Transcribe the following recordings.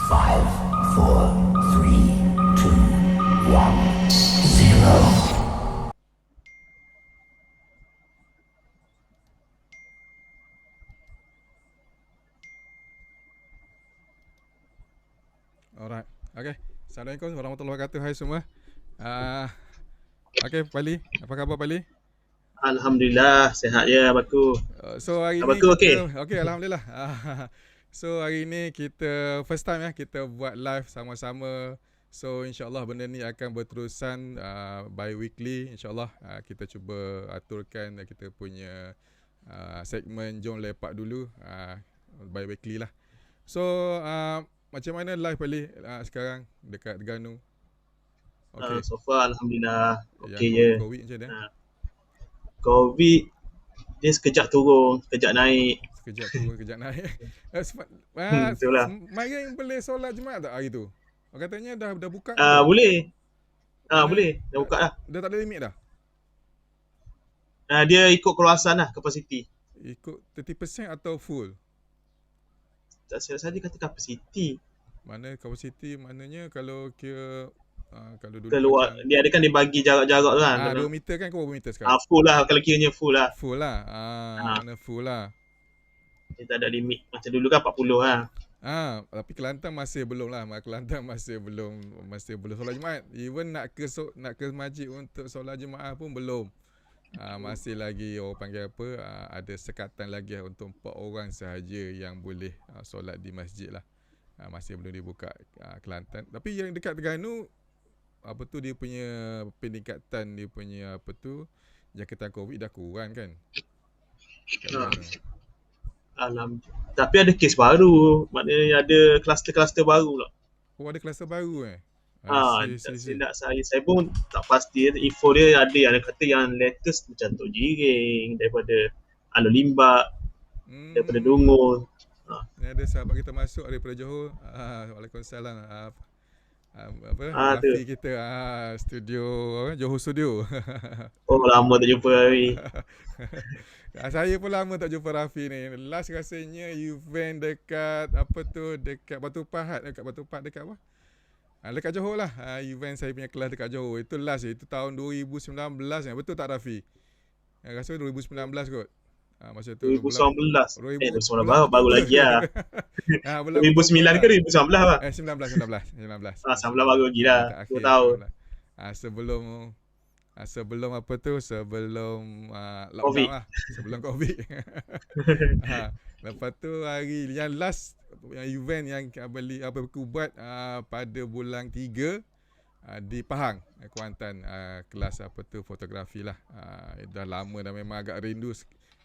Five, four, three, two, one, zero. Alright. Okay. Assalamualaikum warahmatullahi wabarakatuh. Hai semua. Okay, Pali. Apa khabar, Pali? Alhamdulillah, sihat je Abaku. So hari ni Abaku okey? kita okay, alhamdulillah. So hari ni kita first time ya kita buat live sama-sama. So insyaAllah benda ni akan berterusan bi-weekly. InsyaAllah kita cuba aturkan kita punya segmen Jom Lepak dulu bi-weekly lah. So macam mana live Pali sekarang dekat Terengganu? Okay. So far Alhamdulillah okey Yang je. COVID macam mana? COVID dia sekejap turun, sekejap naik. Sekejap turun, sekejap naik. Itulah. Mari boleh solat Jumaat tak hari tu? Katanya dah buka. Boleh. Boleh. Dah buka dah. Dah tak ada limit dah? Dia ikut keluasan lah, kapasiti. Ikut 30% atau full? Tak silap saja kata kapasiti. Mana kapasiti maknanya kalau kira kalau dulu keluar macam, dia ada kan dia bagi jarak-jarak tu kan. 2 meter kan ke berapa meter sekarang? Full lah kalau kiranya full lah. Full lah. Mana full lah. Dia tak ada limit. Macam dulu kan 40 lah. Tapi Kelantan masih belum lah. Kelantan masih belum solat Jumaat. Even nak ke masjid untuk solat Jumaat pun belum. Masih lagi orang panggil apa, ada sekatan lagi untuk 4 orang sahaja yang boleh solat di masjid lah. Masih belum dibuka Kelantan. Tapi yang dekat Terengganu apa tu dia punya peningkatan dia punya apa tu jangkitan COVID dah kurang kan? Alhamdulillah. Tapi ada kes baru. Maknanya ada kluster-kluster baru lah. Oh, ada kluster baru Silap saya pun tak pasti. Info dia ada yang kata yang latest macam Tok Jiring, daripada Alor Limbak, daripada Dungun. Ni ada sahabat kita masuk daripada Johor. Waalaikumsalam. Rafi kita studio Johor Studio. Oh, lama tak jumpa Rafi. Saya pun lama tak jumpa Rafi ni. Last rasanya event dekat apa tu, dekat Batu Pahat, dekat apa? Dekat Johor lah. Event saya punya kelas dekat Johor. Itu last itu tahun 2019 ya. Betul tak Rafi? Rasa 2019 kot. Masa tu 2019 baru lagi lah. 2009 ke 2019 lah? 19 19 baru lagi lah. 2 tahun. Sebelum apa tu, sebelum lockdown COVID lah. Sebelum COVID. Lepas tu hari yang last event yang aku buat pada bulan 3 di Pahang, Kuantan, kelas apa tu fotografi lah. Dah lama dah, memang agak rindu.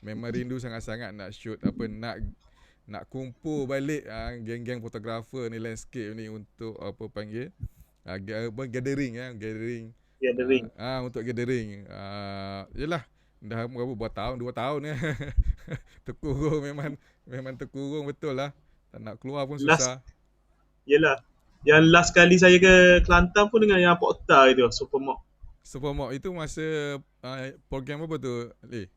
Memang rindu sangat-sangat nak shoot apa, nak kumpul balik geng-geng fotografer ni, landscape ni untuk apa panggil gathering. Untuk gathering. Yalah dah berapa tahun, 2 tahun ya. Terkurung, memang terkurung betul lah. Tak nak keluar pun susah. Yalah. Yang last kali saya ke Kelantan pun dengan yang Pokta itu, Supermock itu masa program apa tu, Lee?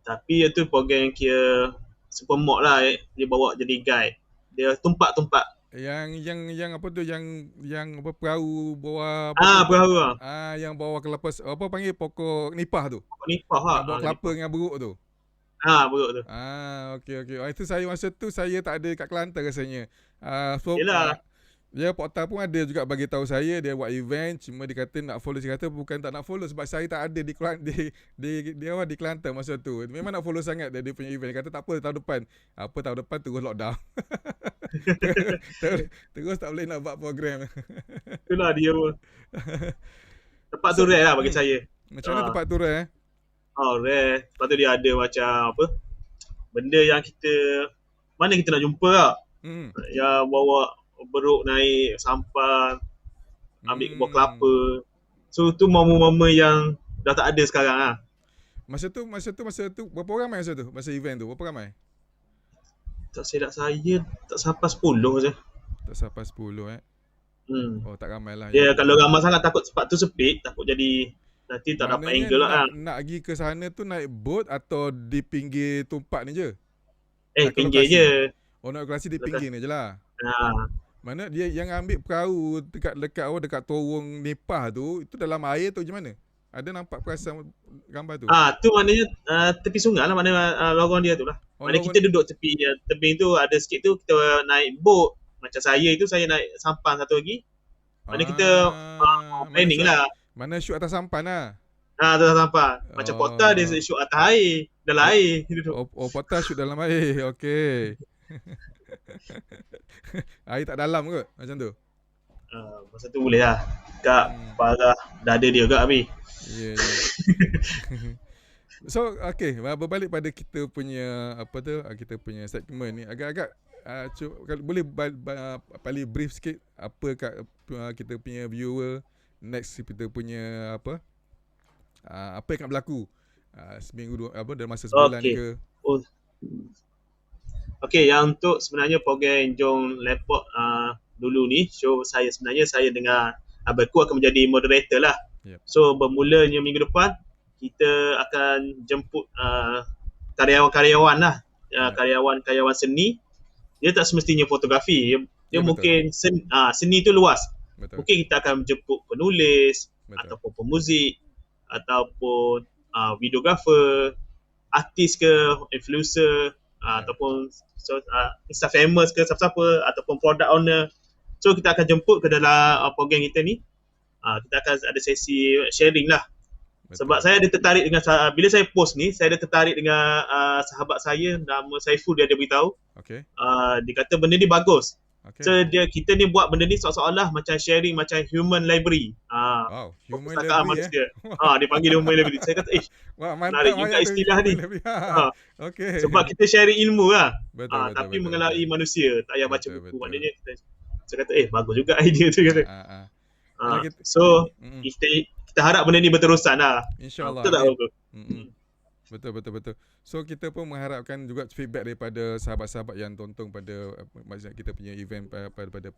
Tapi itu program yang kira Supermock lah, dia bawa jadi guide. Dia tumpak-tumpak. Yang apa tu, yang apa, perahu bawah perahu lah. Yang bawa kelapa, apa panggil, pokok nipah tu. Pokok nipah lah. Bawa kelapa dengan beruk tu. Beruk tu. Okey. Itu saya masa tu saya tak ada kat Kelantan rasanya. Yalah. Dia Pokta pun ada juga bagi tahu saya dia buat event, cuma dia kata nak follow. Saya kata bukan tak nak follow, sebab saya tak ada di Kelantan masa tu. Memang nak follow sangat dia punya event. Dia kata tak apa, tahun depan terus lockdown. terus tak boleh nak buat program. Itulah dia pun. Tempat tu rare lah bagi saya. Macam mana tempat tu rare? Rare. Lepas tu dia ada macam apa, benda yang mana kita nak jumpa lah. Yang bawa beruk naik sampan, ambil buah kelapa. So tu momen-momen yang dah tak ada sekarang lah. Masa tu berapa ramai masa tu? Masa event tu berapa ramai? Tak silap saya tak sampai 10 je. Tak sampai 10 Oh, tak ramai lah. Kalau ramai sangat takut tempat tu sepit, takut jadi nanti tak dapat angle lah. Nak pergi ke sana tu naik boat atau di pinggir tumpak ni je? Pinggir je. Nak lokasi di pinggir ni je lah. Mana dia yang ambil perahu dekat terowong Nepah tu, itu dalam air tu macam mana? Ada nampak perasan gambar tu? Tu maknanya tepi sungai lah, mana lorong dia tu lah. Oh, Mana kita duduk tepi tebing tu, ada sikit tu kita naik boat. Macam saya naik sampan satu lagi. Mana kita planning lah. Mana shoot atas sampan lah. Atas sampan. Macam Porta dia shoot atas air, dalam air. Porta shoot dalam air. Okey. Air tak dalam kot macam tu. Masa tu boleh lah. Kak parah dada dia agak habis. Ya. So berbalik pada kita punya kita punya segmen ni agak-agak kalau boleh paling brief sikit apa kat kita punya viewer next kita punya apa yang akan berlaku seminggu dalam masa sebulan ke. Yang untuk sebenarnya program Jom Lepak dulu ni, show saya dengan Abangku akan menjadi moderator lah. Yep. So bermulanya minggu depan kita akan jemput karyawan-karyawan lah, karyawan seni. Dia tak semestinya fotografi, dia mungkin seni tu luas. Betul. Mungkin kita akan jemput penulis, ataupun pemuzik, ataupun videographer, artis ke, influencer, ataupun Insta famous ke siapa-siapa, ataupun product owner. So kita akan jemput ke dalam program kita ni. Kita akan ada sesi sharing lah. Betul. Sebab saya ada tertarik dengan, bila saya post ni, saya ada tertarik dengan sahabat saya, nama Saiful, dia ada beritahu. Okay. Dia kata benda ni bagus. Okay. So kita ni buat benda ni seolah-olah macam sharing, macam human library. Human library manusia. Dia panggil human library. Saya kata menarik juga istilah ni. Okay. Sebab kita sharing ilmu lah. Tapi mengenai manusia, tak payah baca buku. Maknanya saya kata bagus juga idea tu kata. So kita harap benda ni berterusan lah. InsyaAllah. Betul. So kita pun mengharapkan juga feedback daripada sahabat-sahabat yang tonton pada kita punya event pada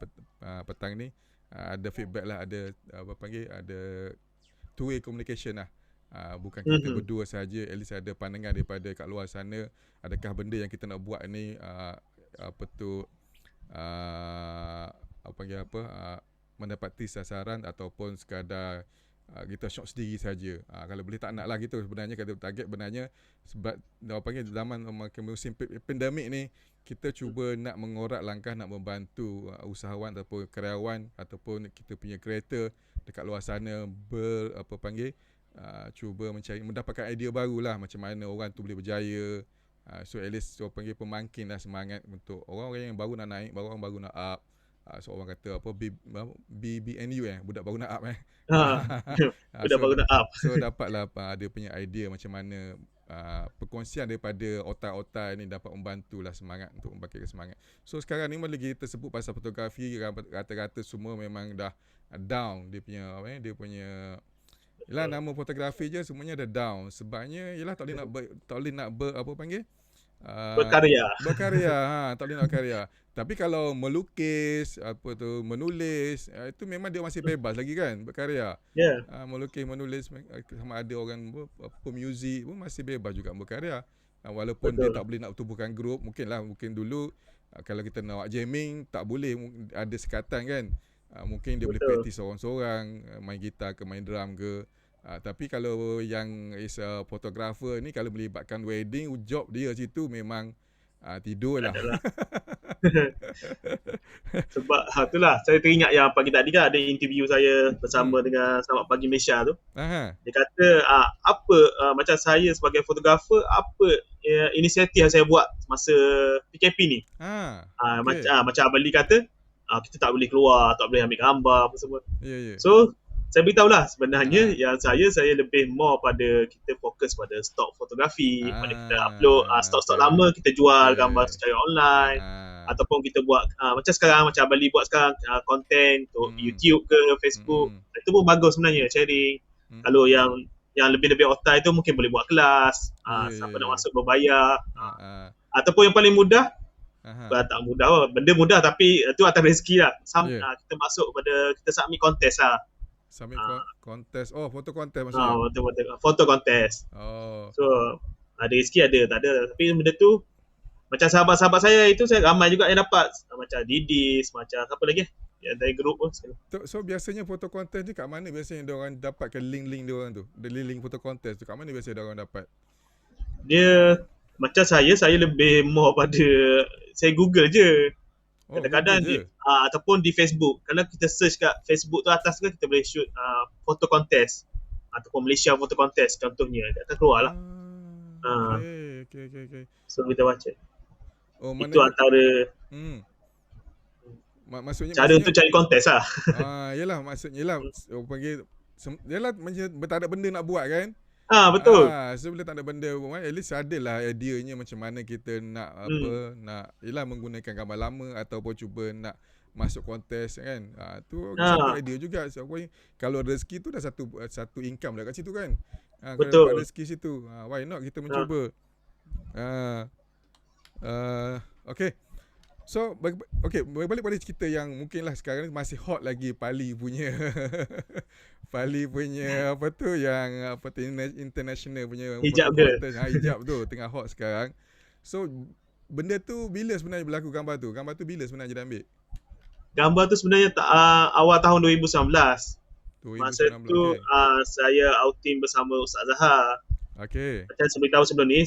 petang ni. Ada feedback lah, ada ada two-way communication lah. Bukan kita berdua saja, at least ada pandangan daripada kat luar sana. Adakah benda yang kita nak buat ni mendapati sasaran ataupun sekadar kita shock sendiri saja. Kalau boleh tak nak lah gitu sebenarnya, kita target sebenarnya sebab zaman musim pandemik ni kita cuba nak mengorak langkah nak membantu usahawan ataupun karyawan ataupun kita punya kreator dekat luar sana cuba mendapatkan idea barulah macam mana orang tu boleh berjaya. So at least pemangkin lah semangat untuk orang-orang yang baru nak naik, orang baru nak up. Seorang kata BBNU budak baru nak up budak baru nak up. So dapatlah ada punya idea macam mana perkongsian daripada otak-otak ni dapat membantulah semangat untuk membangkitkan semangat. So sekarang ni lagi kita sebut pasal fotografi, rata-rata semua memang dah down dia punya nama fotografi je semuanya dah down. Sebabnya tak boleh nak berkarya. Tak boleh nak berkarya. Tapi kalau melukis, menulis, itu memang dia masih bebas lagi kan berkarya. Yeah. Melukis, menulis, sama ada orang pemuzik pun masih bebas juga berkarya. Walaupun dia tak boleh nak tubuhkan grup, mungkin dulu kalau kita nak jamming tak boleh, ada sekatan kan. Mungkin dia boleh praktis seorang-seorang, main gitar ke main drum ke. Tapi kalau yang is a photographer ni, kalau melibatkan wedding, job dia situ memang tidur lah. Sebab itulah saya teringat yang pagi tadi kan ada interview saya bersama dengan Selamat Pagi Malaysia tu. Dia kata macam saya sebagai fotografer, apa inisiatif yang saya buat masa PKP ni. Macam Abang Lee kata, kita tak boleh keluar, tak boleh ambil gambar apa semua. So saya beritahulah sebenarnya yang saya lebih more pada kita fokus pada stok fotografi, pada kita upload stok-stok lama, kita jual gambar secara online, ataupun kita buat macam sekarang, macam Abang Lee buat sekarang konten untuk YouTube ke Facebook. Itu pun bagus sebenarnya, sharing. Kalau yang lebih-lebih otak itu mungkin boleh buat kelas, siapa nak masuk berbayar. Ataupun yang paling mudah, tak mudah, benda mudah tapi itu atas rezeki lah. Kita masuk pada, kita submit kontes lah. Submit kontes. Foto kontes maksudnya. Foto kontes. So ada rezeki ada, tak ada. Tapi benda tu Macam sahabat-sahabat saya itu saya ramai juga yang dapat. Macam Didis, macam siapa lagi? Yang dari grup pun. So biasanya foto kontes ni kat mana biasanya diorang dapatkan link-link diorang tu? The link foto kontes tu kat mana biasanya diorang dapat? Dia macam saya lebih more pada saya Google je. Kadang-kadang Google je? ataupun di Facebook. Kalau kita search kat Facebook tu atas kan kita boleh shoot foto kontes ataupun Malaysia foto kontes contohnya. Dia akan keluar lah. Okay. So kita baca. Mana itu antara maksudnya cara untuk cari kontes lah. Yalah maksudnya lah panggil yalah macam tak ada benda nak buat kan. Betul. So bila tak ada benda buat, at least adalah ideanya macam mana kita nak nak yalah menggunakan gambar lama ataupun cuba nak masuk kontes kan. Tu satu idea juga. So, kalau rezeki tu dah satu income dah kat situ kan. Kalau dapat rezeki situ, why not kita mencuba. Okay. So balik pada cerita yang mungkinlah sekarang masih hot lagi Pali punya Pali punya apa tu yang apa tu international punya hijab ke? Hijab tu tengah hot sekarang. So benda tu bila sebenarnya berlaku gambar tu? Gambar tu bila sebenarnya dia ambil? Gambar tu sebenarnya awal tahun 2019. Masa tu saya outing bersama Ustaz Zahar. Okey. Macam saya beritahu sebelum ni,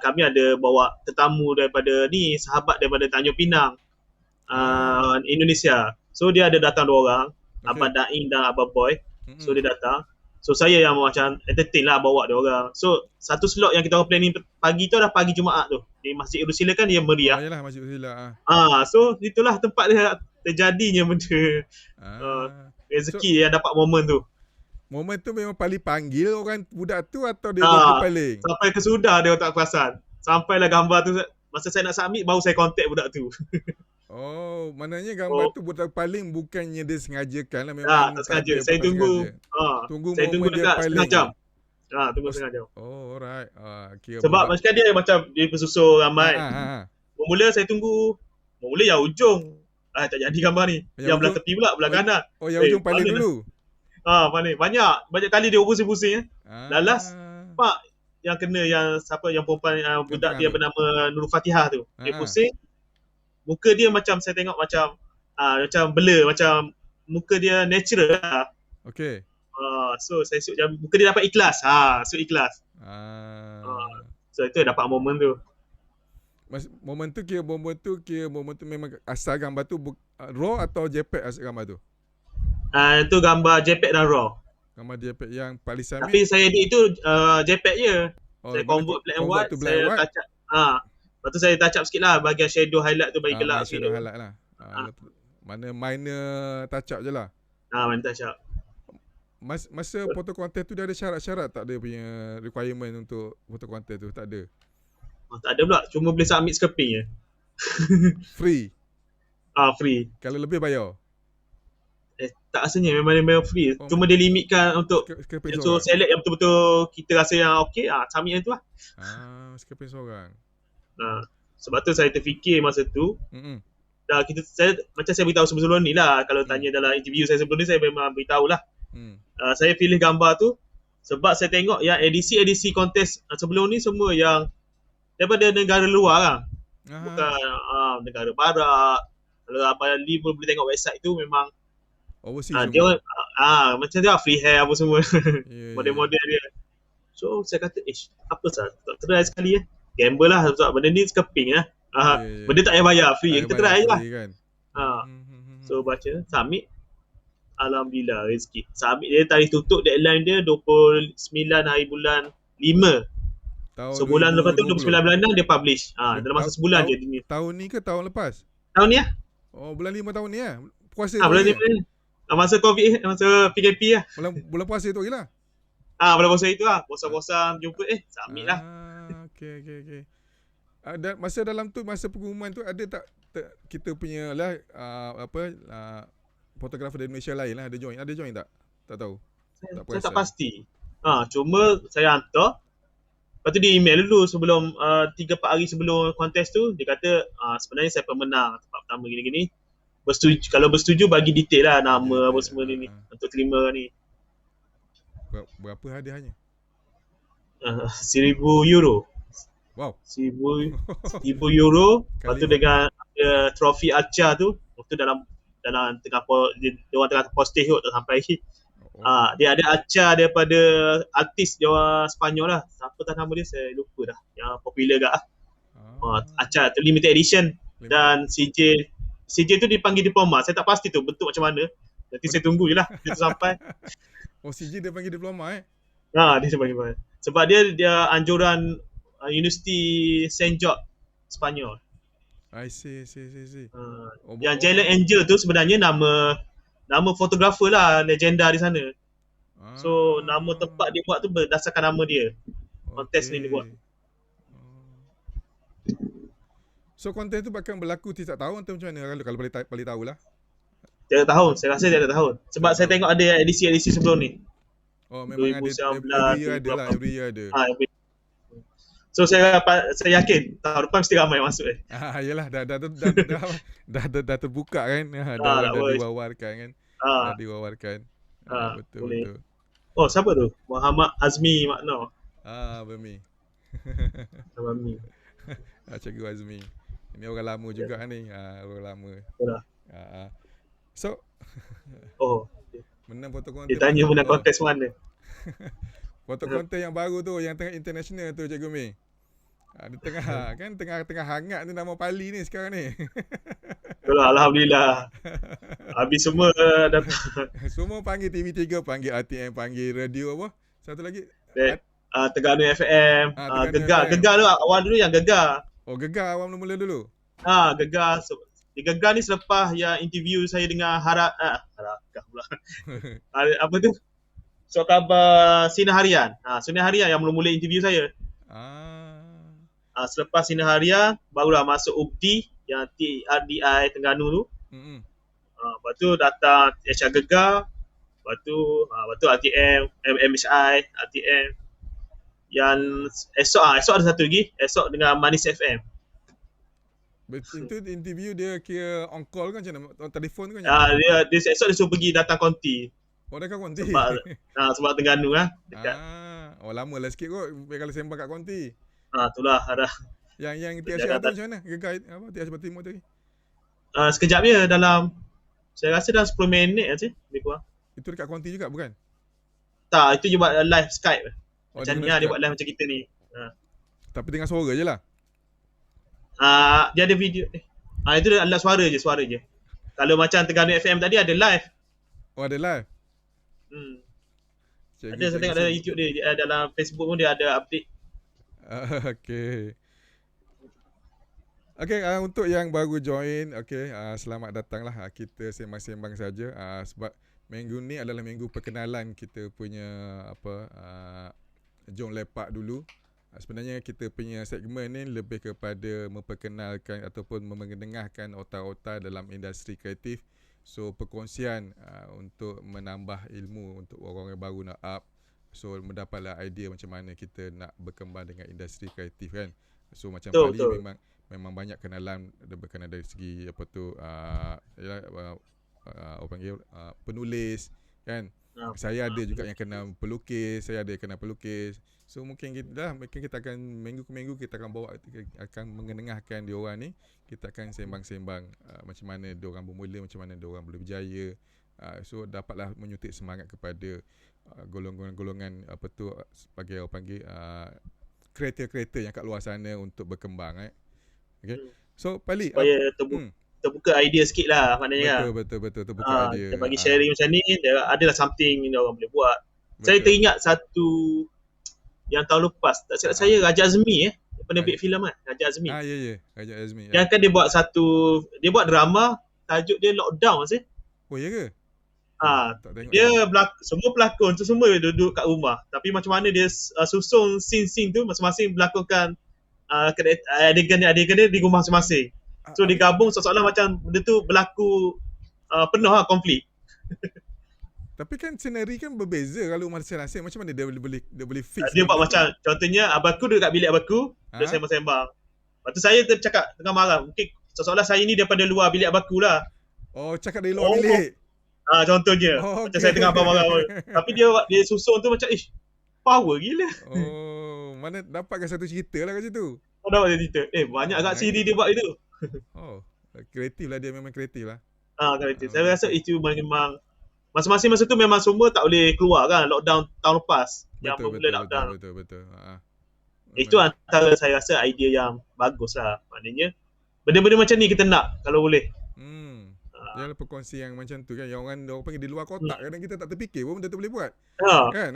kami ada bawa tetamu daripada ni, sahabat daripada Tanjung Pinang, Indonesia. So dia ada datang 2 orang, Abang Daing dan Abang Boy. So dia datang. So saya yang macam entertain lah bawa dia orang. So satu slot yang kita orang planning pagi tu adalah pagi Jumaat tu. Di Masjid Urusila kan dia meriah. Yalah Masjid Urusila. So itulah tempat dia terjadinya benda. Rezeki yang dapat momen tu. Momen tu memang Pali panggil orang budak tu atau dia paling? Sampai ke sudah dia tak perasan. Sampailah gambar tu, masa saya nak submit baru saya contact budak tu. Maknanya gambar tu budak paling bukannya dia sengajakan lah, memang tak sengaja. Saya tunggu. Saya tunggu dekat setengah jam. Tunggu setengah jam. Alright. Sebab macam dia macam dia bersusun ramai. Mula saya tunggu. Mula yang ujung. Tak jadi gambar ni. Yang belah tepi pula, belah kanan. Yang ujung paling dulu. Banyak kali dia pusing-pusing. Lalas pak yang kena yang siapa yang perempuan budak dia bernama Nurul Fatihah tu. Dia pusing. Muka dia macam saya tengok macam blur, macam muka dia natural lah. Okey. So saya suit muka dia dapat ikhlas. So ikhlas. So itu dapat momen tu. Momen tu memang asal gambar tu raw atau JPEG asal gambar tu? Itu gambar JPEG dan RAW. Gambar JPEG yang paling summit. Tapi saya edit itu JPEG je. Saya convert black and white, saya touch up. Lepas tu saya touch up sikit lah bahagian shadow highlight tu bagi gelap. Shadow highlight lah. Mana minor touch up je lah. Minor touch up. Masa foto kontes tu dia ada syarat-syarat tak, dia punya requirement untuk foto kontes tu? Tak ada? Tak ada pula. Cuma boleh submit scraping je. Free? Free. Kalau lebih bayar? Tak rasanya memang free. Cuma dia limitkan untuk so select yang betul-betul kita rasa yang okey, submit yang tu lah. Scraping seorang. Sebab tu saya terfikir masa tu. Macam saya beritahu sebelum ni lah. Kalau tanya dalam interview saya sebelum ni, saya memang beritahu lah. Saya pilih gambar tu sebab saya tengok yang edisi kontes sebelum ni semua yang daripada negara luar lah. Bukan negara barat. Kalau Abang Ali pun boleh tengok website tu memang dia macam dia free hair apa semua. Model-model dia. So saya kata apa sah tak try sekali gamble lah sebab benda ni scraping lah. Benda tak payah bayar, free. Kita try je lah kan? So baca submit. Alhamdulillah rezeki. Submit dia tarikh tutup deadline dia 29 hari bulan 5. Sebulan lepas tu 29 bulan 6 dia publish. Dalam masa sebulan je ni. Tahun ni ke tahun lepas? Tahun ni bulan 5 tahun ni puasa bulan 5 masa COVID, masa PKP lah. Bulan puasa tu lagi lah. Bulan puasa itu lah. Puasa-puasa jumpa submit lah. Okay. Dan masa dalam tu, masa pengumuman tu ada tak kita punya lah fotografer dari Malaysia lain lah ada join tak? Tak tahu. Saya tak pasti. Cuma saya hantar. Lepas tu dia email dulu sebelum 3-4 hari sebelum kontes tu, dia kata sebenarnya saya pemenang tempat pertama gini-gini. Kalau bersetuju bagi detail lah nama apa semua ni untuk terima ni. Berapa hadiahnya? €1,000. Wow. €1,000. Lepas tu dengan trofi Arca tu, waktu dalam tengah dia orang tengah posting tu tak sampai lagi. Dia ada Arca daripada artis dia orang Sepanyol lah. Siapa tak nama dia saya lupa dah. Yang popular gak. Arca tu limited edition. Dan CJ tu dipanggil diploma. Saya tak pasti tu bentuk macam mana. Nanti saya tunggu je lah dia tu sampai. CJ dia panggil diploma Dia panggil. Sebab dia anjuran Universiti St. George Sepanyol. I see. Yang Jalen Angel tu sebenarnya nama fotografer lah, legenda di sana. So nama tempat dia buat tu berdasarkan nama dia. Kontes ni dia buat. So kontes tu bakal berlaku tiap tahun atau macam mana kalau boleh tahu lah? Tiap tahun, saya rasa tiap tahun. Sebab saya tengok ada edisi sebelum ni. Memang 2019, ada every year ada. So saya yakin tahun depan mesti ramai masuk Yalah dah terbuka kan. Dah diwawarkan kan. Betul. Oh, siapa tu? Muhammad Azmi Makno. Bami. Bami. Cikgu Azmi. Ini orang lama juga ni. Orang lama. So menang foto kontes. Dia tanya menang kontes mana? Foto kontes yang baru tu, yang tengah international tu Cikgu Mi. Dia tengah hangat ni nama Pali ni sekarang ni. Alhamdulillah. Habis semua datang. Semua panggil TV3, panggil RTM, panggil radio apa? Satu lagi Terengganu FM, Gegar tu awal dulu yang Gegar. Gegar awal mula dulu. Gegar. Gegar ni selepas yang interview saya dengan Harakah pula. Apa tu? So khabar Sinar Harian. Sinar Harian yang mula-mula interview saya. Selepas Sinar Harian barulah masuk UPTI yang TRDI Terengganu tu. Lepas tu datang HR Gegar. Lepas tu RTM, MHI, RTM. Yang esok ada satu lagi. Esok dengan Manis FM. Itu interview dia kira on call kan macam mana? On telefon kan? Dia esok dia suruh pergi datang konti. Dekat konti? Sebab Terengganu lah. Dekat. Lama lah sikit kot kalau sembang kat konti. Itulah ada. Yang THR tu macam mana? Gegar apa THR Timur tu lagi? Sekejap je dalam, saya rasa dalam 10 minit je lebih kurang. Itu dekat konti juga bukan? Tak, itu je buat live Skype. Macam ni dia buat live macam kita ni. Tapi dengar suara je lah. Dia ada video. Itu alat suara je. Kalau macam Terengganu FM tadi ada live. Ada live? Ada saya tengok dalam YouTube dia, dalam Facebook pun dia ada update. Okay, untuk yang baru join, selamat datanglah. Kita sembang-sembang saja. Sebab minggu ni adalah minggu perkenalan kita punya Jom Lepak dulu. Sebenarnya kita punya segmen ni lebih kepada memperkenalkan ataupun mendengarkan otak-otak dalam industri kreatif. So perkongsian untuk menambah ilmu untuk orang yang baru nak up. So mendapatlah idea macam mana kita nak berkembang dengan industri kreatif kan. So macam Pali memang banyak kenalan berkenaan dari segi penulis kan. Saya ada juga yang kenal pelukis, So mungkin kita akan minggu ke minggu kita akan mengenengahkan diorang ni. Kita akan sembang-sembang macam mana diorang bermula, macam mana diorang boleh berjaya. So dapatlah menyuntik semangat kepada golongan-golongan sebagai orang panggil kreator-kreator yang kat luar sana untuk berkembang. Okay. So Pali terbuka idea sikit lah maknanya. Betul terbuka idea. Kita bagi sharing macam ni, adalah something yang orang boleh buat. Saya teringat satu yang tahun lepas, tak silap saya Raja Azmi penerbit filem kan, Raja Azmi. Ya, Raja Azmi. Yang kan dia buat drama, tajuk dia Lockdown sih. Oh ya ke? Dia semua pelakon tu semua duduk kat rumah. Tapi macam mana dia susun scene tu masing-masing berlakonkan adegan dia di rumah masing-masing. So digabung seolah-olah macam benda tu berlaku penuh konflik. Tapi kan scenari kan berbeza kalau masing-masing. Macam mana dia boleh fix? Dia buat macam contohnya abang aku duduk kat bilik abang aku, dia sembang-sembang. Lepas tu saya tercakap tengah marah. Mungkin seolah-olah saya ni daripada luar bilik abang aku lah. Cakap dari luar bilik. Contohnya. Macam saya tengah marah. Tapi dia susun tu macam power gila. mana dapatkan satu cerita lah kat situ. Dah buat cerita. Banyak agak CD dia buat itu. Oh, kreatif lah dia, memang kreatif lah. Kreatif. Saya rasa itu memang masing-masing masa tu memang semua tak boleh keluar kan, lockdown tahun lepas. Yang bermula lockdown. Betul. Itu antara saya rasa idea yang bagus lah. Maknanya benda-benda macam ni kita nak kalau boleh. Yalah, perkongsi yang macam tu kan, yang orang panggil di luar kotak, kadang kita tak terfikir pun benda tu boleh buat. Kan?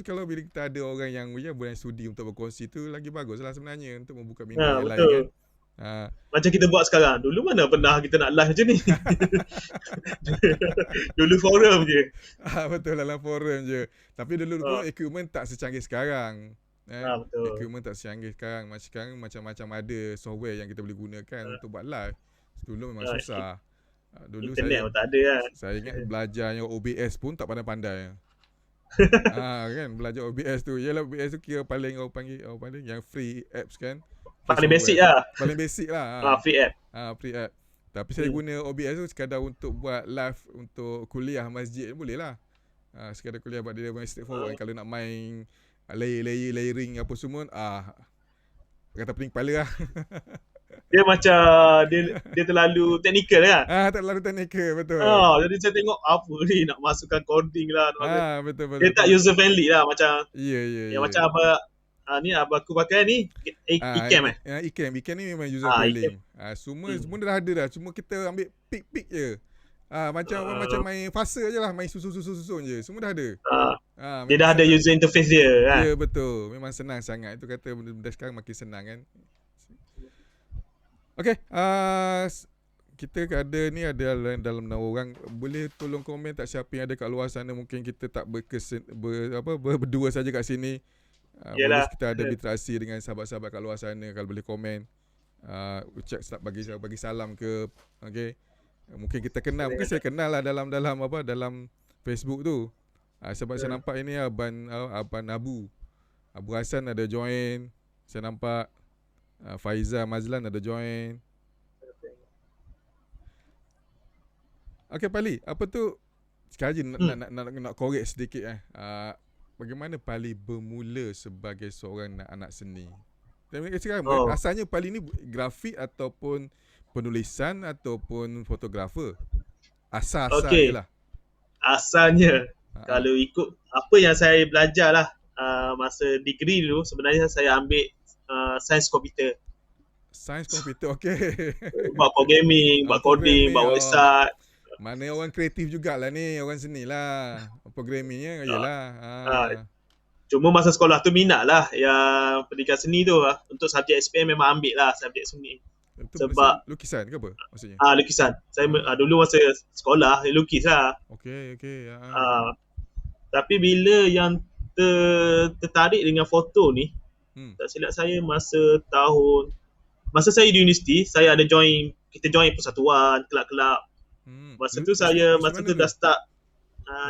Kalau bila kita ada orang yang boleh sudi untuk berkongsi tu, lagi bagus lah sebenarnya untuk membuka minda yang lain kan. Macam kita buat sekarang. Dulu mana pernah kita nak live macam ni. Dulu forum je. Betul, dalam forum je. Tapi dulu pun equipment tak secanggih sekarang. Betul. Equipment tak secanggih sekarang. Sekarang macam-macam ada software yang kita boleh gunakan untuk buat live. Dulu memang susah. Dulu internet pun tak ada kan. Saya ingat belajarnya OBS pun tak pandai-pandai. Kan belajar OBS tu. Yalah, OBS tu kira paling orang panggil yang free apps kan. Paling basic lah. Paling basic lah. Free app. Free app. Tapi saya guna OBS tu sekadar untuk buat live untuk kuliah masjid boleh lah. Sekadar kuliah buat dia straightforward. Kalau nak main layering apa semua, kata pening kepala lah. Dia macam dia terlalu teknikal kan. Terlalu teknikal, betul. Jadi saya tengok apa ni nak masukkan coding lah. Betul. Dia tak user friendly lah macam. Ya. Macam ni aku pakai ni iCam iCam ni memang user friendly. Semua dah ada dah. Cuma kita ambil pick je. Macam main fasa je lah, main susun je. Semua dah ada. Dia dah ada user interface dia kan. Ya, betul. Memang senang sangat. Itu kata benda sekarang makin senang kan. Okay, kita ada dalam 6 orang. Boleh tolong komen tak siapa yang ada kat luar sana? Mungkin kita tak berdua saja kat sini. Boleh kita ada berinteraksi dengan sahabat-sahabat kat luar sana. Kalau boleh komen, ucap bagi salam ke. Okay, mungkin kita kenal. Mungkin saya kenal lah dalam Facebook tu. Sebab saya nampak ini Abang Abu Hassan ada join. Saya nampak Faiza Mazlan ada join. Okay, Pali, apa tu sekali nak korek sedikit bagaimana Pali bermula sebagai seorang anak seni? Sekarang asalnya Pali ni grafik ataupun penulisan ataupun fotografer? Asal-asal je lah. Asalnya kalau ikut apa yang saya belajar lah masa degree dulu, sebenarnya saya ambil sains komputer. Sains komputer, okey. Buat programming, buat coding, buat website. Mana orang kreatif jugalah ni, orang seni lah. Programmingnya yalah. Cuma masa sekolah tu minat lah yang pendidikan seni tu lah. Untuk subjek SPM memang ambil lah subjek seni. Itu sebab lukisan ke apa maksudnya? Lukisan. Saya dulu masa sekolah lukis lah. Okey. Tapi bila yang tertarik dengan foto ni, tak silap saya masa saya di universiti, saya ada kita join persatuan, kelab-kelab. Masa tu dah start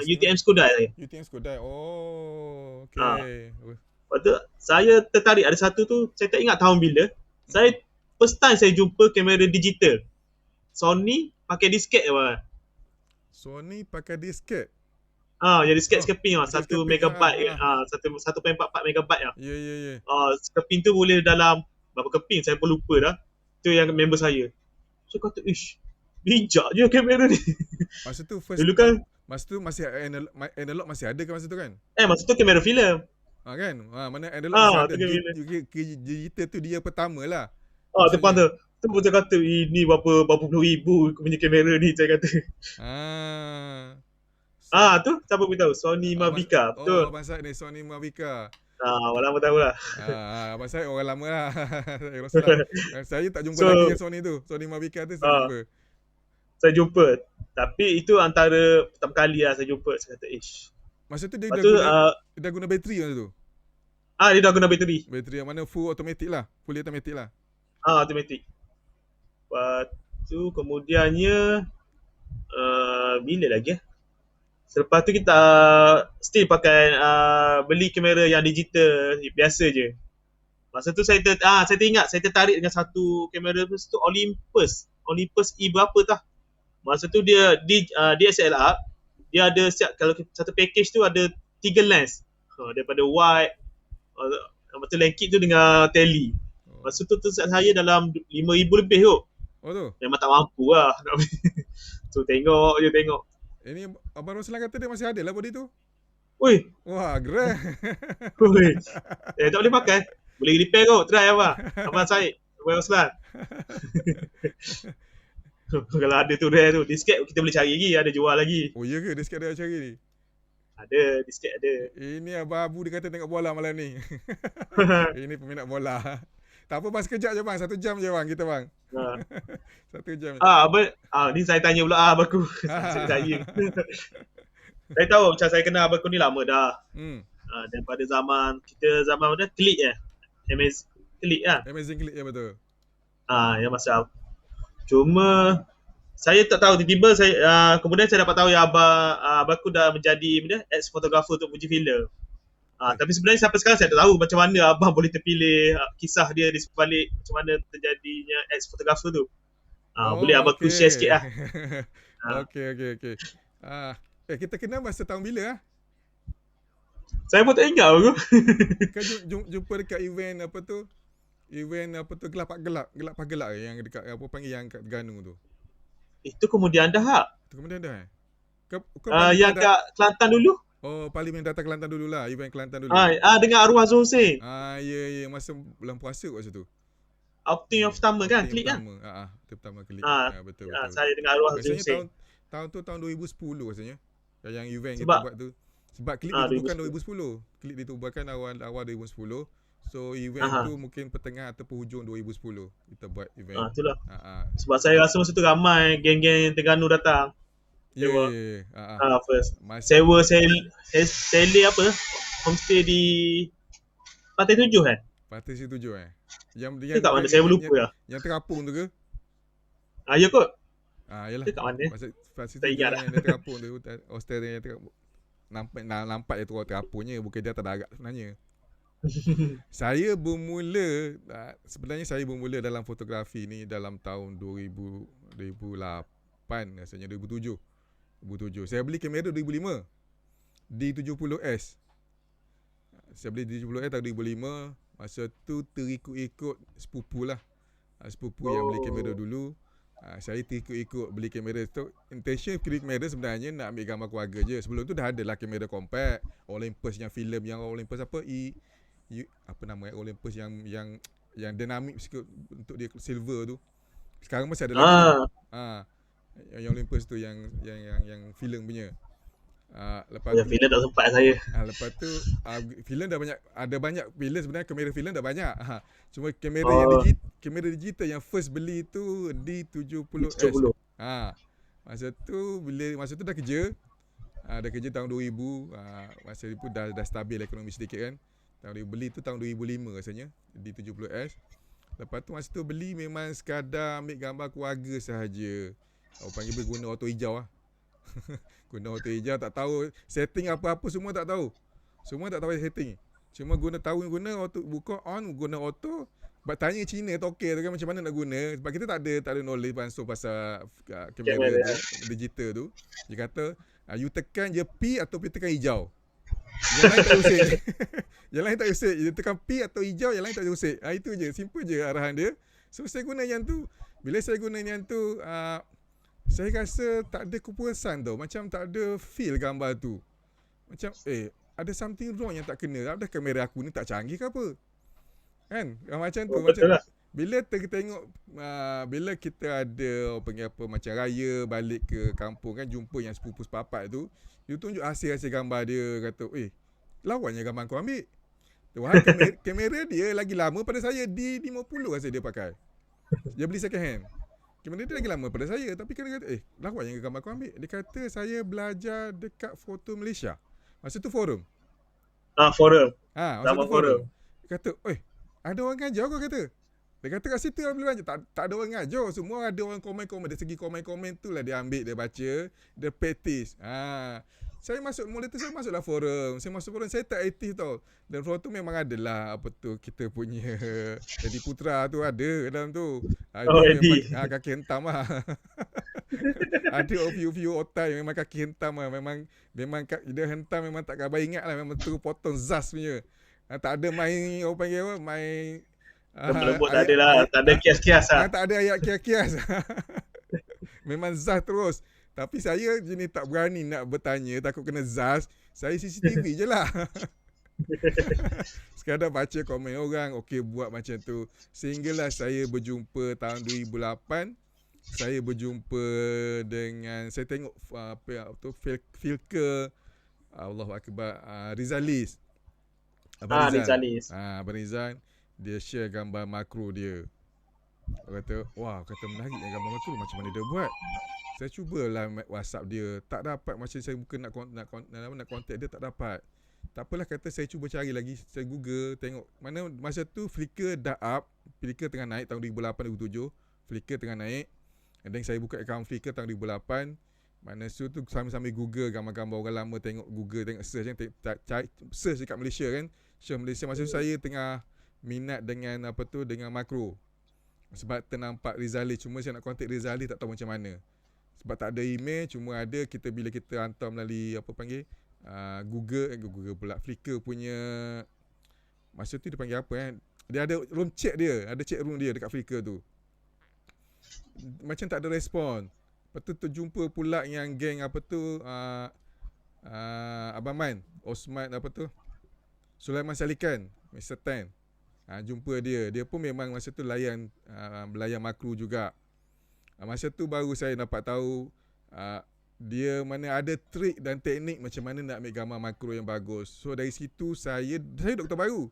UTM Skudai saya. UTM Skudai. Oh, okey. Lepas tu saya tertarik ada satu tu, saya tak ingat tahun bila. Saya first time saya jumpa kamera digital. Sony pakai disket apa? Sony pakai disket. Jadi disket screen 1 megabyte 1.44 megabyte lah. Ya. Screen tu boleh dalam berapa keping saya pun lupa dah. Tu yang member saya. Saya kata, bijak je kamera ni. Masa tu dulu kan masa tu masih analog masih ada kan masa tu kan? Masa tu kamera filem. Kan? Mana analog masih ada. Digital tu dia pertama lah. Depan tu. Tu pun saya kata, ini berapa puluh ribu punya kamera ni, saya kata. Tu siapa beritahu? Sony Mavica. Betul. Abang Syed ni Sony Mavica. Orang lama tahu lah. Abang Syed orang lama lah. Saya tak jumpa lagi Sony tu. Sony Mavica tu saya jumpa. Saya jumpa. Tapi itu antara pertama kali lah saya jumpa. Saya kata, masa tu dia dah guna bateri masa tu? Dia dah guna bateri. Bateri yang mana full automatic lah. Fully automatic lah. Automatic. Lepas tu kemudiannya bila lagi selepas tu kita still pakai beli kamera yang digital biasa je. Masa tu saya teringat saya tertarik dengan satu kamera tu Olympus E berapa tah. Masa tu dia DSLR dia ada kalau satu package tu ada 3 lens. Daripada wide, Lepas tu lengkit tu dengan tele. Masa tu saya dalam 5,000 lebih tu. Oh tu. Memang tak mampu lah nak beli. So tengok. Ini Abang Roslan kata dia masih ada lah body tu. Oi, Wah, gerak. tak boleh pakai. Boleh repair kot. Try abang. Abang Syed. Abang Roslan. Kalau ada tu rare tu. Disket kita boleh cari lagi. Ada jual lagi. Oh iya ke? Dia sikit ada cari ni. Ada. Disket ada. Ini Abang Abu dia kata tengok bola malam ni. Ini peminat bola. Tak apa bang, sekejap je bang. 1 jam je bang kita bang. 1 jam. Ni saya tanya pula abang aku. Saya tanya. Saya tahu macam saya kenal abang aku ni lama dah. Daripada zaman mana Klik Klik kan. Amazing Klik ya betul. Yang masa cuma saya tak tahu tiba-tiba saya kemudian saya dapat tahu yang abang aku dah menjadi ex-fotografer untuk Fujifilm. Tapi sebenarnya sampai sekarang saya tak tahu macam mana abang boleh terpilih, kisah dia di sebalik macam mana terjadinya ex-fotografer tu. Boleh abang aku share sikit lah. Okey. Kita kenal masa tahun bila ah? Saya pun tak ingat aku. Kan jumpa dekat event apa tu? Event apa tu gelap yang dekat apa panggil yang kat Terengganu tu. Itu kemudian dah tak? Itu kemudian dah. Yang kat Kelantan dulu. Oh, Parlimen datang Kelantan dululah, event Kelantan dulu. Dengan arwah Zul Hussein. Ya, masa bulan puasa kat situ. Outing yang pertama kan, Klik kan? Pertama Klik. Betul. Saya dengan arwah Zul Hussein. Tahun 2010 rasanya. Yang event Sebab, kita buat tu. Sebab Klik ditubuhkan 2010. Klik ditubuhkan awal 2010. So event tu mungkin pertengah ataupun hujung 2010 kita buat event. Itulah. Sebab saya rasa masa tu ramai geng-geng Terengganu datang. First. Sewa sele apa? Homestay di Pantai 7 kan? Pantai 7 Yang kat mana? Saya lupa lah. Yang terapung tu ke? Ya kot. Yalah. Kat mana? Tak ingat lah. Yang terapung tu. Hostel yang terapung. Nampak dia tu orang terapungnya. Bukan dia tak ada agak sebenarnya. Sebenarnya saya bermula dalam fotografi ni dalam tahun 2008 rasanya 2007. Saya beli kamera 2005 D70S. Saya beli D70S tahun 2005. Masa tu terikut-ikut sepupu lah. Sepupu yang beli kamera dulu. Saya terikut-ikut beli kamera tu. Intention kamera sebenarnya nak ambil gambar keluarga je. Sebelum tu dah ada lah kamera compact. Olympus yang filem yang Olympus apa? Apa nama Olympus yang dynamic sikit untuk dia silver tu. Sekarang masih ada lagi. Yang Olympus tu yang filem punya. Lepas tu filem tak sempat saya. Lepas tu filem dah banyak, ada banyak filem sebenarnya, kamera filem dah banyak. Cuma kamera digital yang first beli tu D70S. Masa tu dah kerja. Dah kerja tahun 2000. Masa itu dah stabil ekonomi sedikit kan. Tahun dia beli tu tahun 2005 rasanya D70S. Lepas tu masa tu beli memang sekadar ambil gambar keluarga sahaja. Orang panggil guna auto hijau lah. Guna auto hijau, tak tahu setting apa-apa, semua tak tahu. Semua tak tahu setting. Cuma guna auto, buka on, guna auto. Sebab tanya Cina toke tu kan macam mana nak guna. Sebab kita tak ada knowledge pasal kamera digital tu. Dia kata you tekan je P atau tekan hijau. Yang lain tak usik. Yang lain tak usik. Dia tekan P atau hijau, yang lain tak usik. Itu je, simple je arahan dia. So saya guna yang tu. Bila saya guna yang tu, saya rasa tak ada kepuasan tau. Macam tak ada feel gambar tu. Macam ada something wrong yang tak kena. Dah kamera aku ni tak canggih ke apa? Kan? Macam tu. Macam bila tengok bila kita ada macam raya balik ke kampung kan, jumpa yang sepupu-sepapat tu, dia tunjuk hasil gambar dia, kata lawannya gambar kau ambil. Tuhan, kamera dia lagi lama pada saya. D50 rasa dia pakai. Dia beli second hand. Kamera dia lagi lama pada saya. Tapi kena kata lawannya gambar kau ambil. Dia kata saya belajar dekat Foto Malaysia. Masa tu forum. Forum. Masa tu forum. Dia kata ada orang ngajar kau kata. Dia kata kat situ boleh belajar. Tak ada orang ngajar. Semua ada orang komen-komen. Dari segi komen-komen tu lah dia ambil, dia baca, dia practice. Saya masuklah forum. Saya masuk forum, saya tak aktif tau. Dan forum tu memang adalah kita punya Edi Putra tu ada dalam tu. Kaki hentam lah. Ada view otai memang kaki hentam lah. Memang dia hentam memang tak khabar ingat lah. Memang terus potong zas punya. Tak ada main, orang panggil apa, main lembut tak ada lah. Tak ada kias-kias lah. tak ada ayat kias-kias. Memang zas terus. Tapi saya jenis tak berani nak bertanya, takut kena zas. Saya CCTV je lah. Sekadar baca komen orang, okey buat macam tu. Sehinggalah saya berjumpa tahun 2008. Saya berjumpa dengan, saya tengok apa tu, filker Allahu Akbar, Rizalis. Abang Rizalis. Abang Rizal, dia share gambar makro dia. Dia kata, wah, kata menarik gambar makro, macam mana dia buat? Saya cubalah WhatsApp dia, tak dapat. Macam saya buka nak contact dia, tak dapat. Tak apalah, kata saya cuba cari lagi. Saya Google, tengok mana masa tu Flickr dah up. Flickr tengah naik tahun 2008-2007. Flickr tengah naik. And then saya buka akaun Flickr tahun 2008. Mana tu sambil-sambil Google gambar-gambar orang lama, tengok Google, tengok search kan, search dekat Malaysia kan. Search Malaysia. Masa tu saya tengah minat dengan apa tu, dengan makro. Sebab ternampak Rizalis, cuma saya nak contact Rizalis tak tahu macam mana. Sebab tak ada email, cuma ada bila kita hantar melalui apa panggil Google pula, Flickr punya, masa tu dia panggil apa kan. Dia ada room chat dia, ada chat room dia dekat Flickr tu. Macam tak ada respon. Lepas tu terjumpa pula yang geng apa tu, Abang Man, Osman apa tu, Sulaiman Salikan, Mr. Tan. Jumpa dia. Dia pun memang masa tu belayan makro juga. Masa tu baru saya dapat tahu dia mana ada trik dan teknik macam mana nak ambil gambar makro yang bagus. So dari situ saya Kota Baru.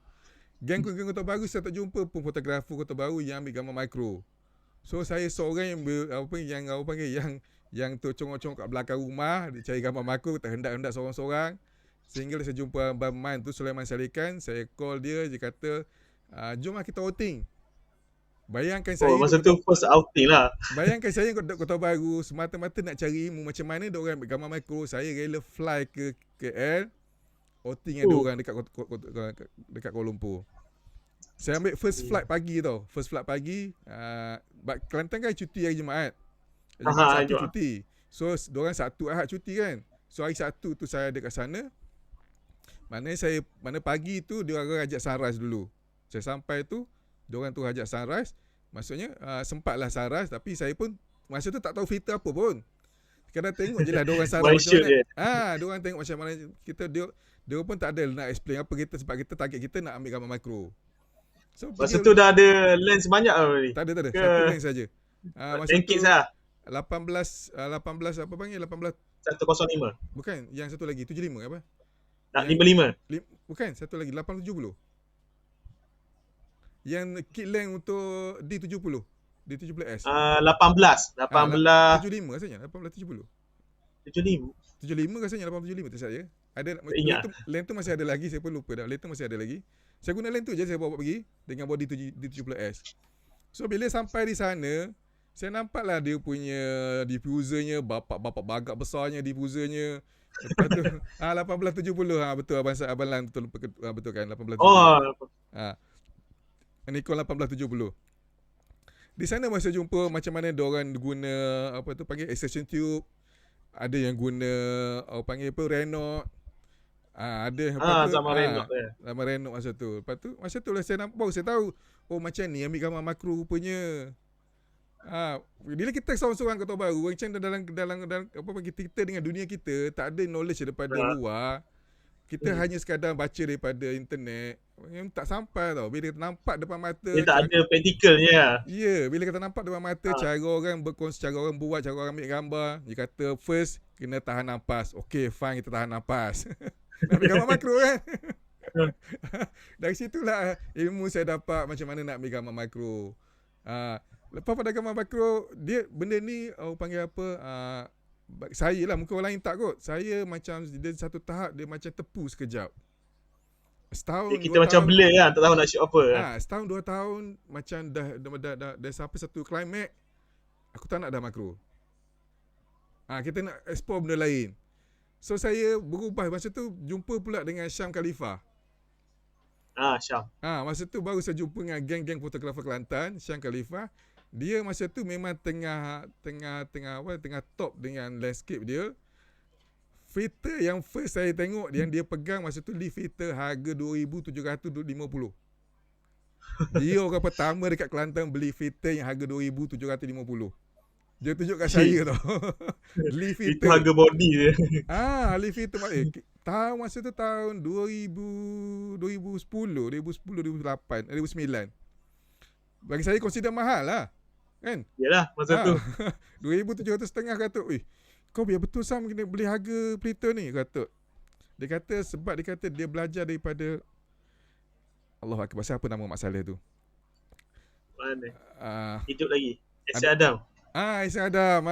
Geng Kota Baru saya tak jumpa pun fotografer Kota Baru yang ambil gambar makro. So saya seorang yang tu congok-congok kat belakang rumah, dia cari gambar makro, terhendak-hendak seorang-seorang. Sehingga saya jumpa Abang Man tu, Sulaiman Salikan, saya call dia kata, jomlah kita outing. Bayangkan saya masa tu first outing lah. Bayangkan saya Kota Baru, semata-mata nak cari ilmu macam mana dia orang ambil gambar makro. Saya rela fly ke KL, outing ada orang dekat Kuala Lumpur. Saya ambil first flight pagi tau. First flight pagi, Kelantan kan cuti hari Jumaat. Sabtu cuti. So diorang Sabtu Ahad cuti kan. So hari Sabtu tu saya ada kat sana. Mana pagi tu dia orang ajak sunrise dulu. Saya sampai tu, diorang tu ajak sunrise. Maksudnya sempatlah sunrise, tapi saya pun masa tu tak tahu filter apa pun. Sekadar tengok je lah diorang sunrise macam mana. Diorang tengok macam mana kita, dia pun tak ada nak explain apa kita, sebab kita target kita nak ambil gambar makro. So, masa tu dah ada lens banyak ni. Tak ada. Satu lens saja. Masa tu 18 apa panggil? 105. Bukan, yang satu lagi 75 apa? 55. Bukan, satu lagi 870. Yang kit length untuk D70. D70S. 18. 75 rasanya, 1870. 75 rasanya, 875 tu saya. Ada length tu masih ada lagi, saya pun lupa dah. Length tu masih ada lagi. Saya guna length tu je, saya bawa pergi dengan body D70S. So bila sampai di sana, saya nampaklah dia punya diffusernya, bapak bagak besarnya diffusernya. Lepas tu 1870, betul Abang Lan betul kan, 1870. Nikon 1870. Di sana masa jumpa macam mana diorang guna apa tu panggil extraction tube. Ada yang guna Renault. Ada sama Renault sama Renault masa tu. Lepas tu masa tu lah saya nampak, saya tahu macam ni ambil gambar makro rupanya. Bila kita seorang-seorang Kota Baru, macam dalam apa kita dengan dunia kita tak ada knowledge daripada luar. Kita hanya sekadar baca daripada internet. Yang tak sampai tau. Bila kita nampak depan mata, dia tak ada practicalnya. Ya, bila kita nampak depan mata cara orang berkongsi, cara orang buat, cara orang ambil gambar, dia kata first kena tahan nafas. Okay, fine, kita tahan nafas. Nak ambil gambar makro kan. Dari situlah ilmu saya dapat macam mana nak ambil gambar makro. Lepas pada gambar makro, benda ni panggil apa, saya lah, muka orang lain tak kot. Saya macam dia satu tahap dia macam tepu sekejap. Setahun kita macam blur kan, tak tahu nak shoot apa. Setahun 2 tahun macam dah sampai satu climax, aku tak nak dah makro. Kita nak explore benda lain. So saya berubah. Masa tu jumpa pula dengan Syam Khalifah. Syam. Masa tu baru saya jumpa dengan geng-geng fotografer Kelantan, Syam Khalifah. Dia masa tu memang tengah top dengan landscape dia. Filter yang first saya tengok yang dia pegang masa tu Lee filter harga 2,750. Dia orang pertama dekat Kelantan beli filter yang harga 2,750. Dia tunjuk kat saya tau. Lee Itu filter. harga body dia. Lee filter tahun masa tu tahun 2010, 2008, 2009. Bagi saya consider mahal lah. Kan? Yalah, masa tu. 2,700 setengah kata, kau biar betul Sam kena beli harga printer ni, kata. Dia kata sebab dia kata dia belajar daripada Allah Akbar, siapa nama Mak Saleh tu? Mana? Hidup lagi. Ihsan Adam. Ihsan Adam.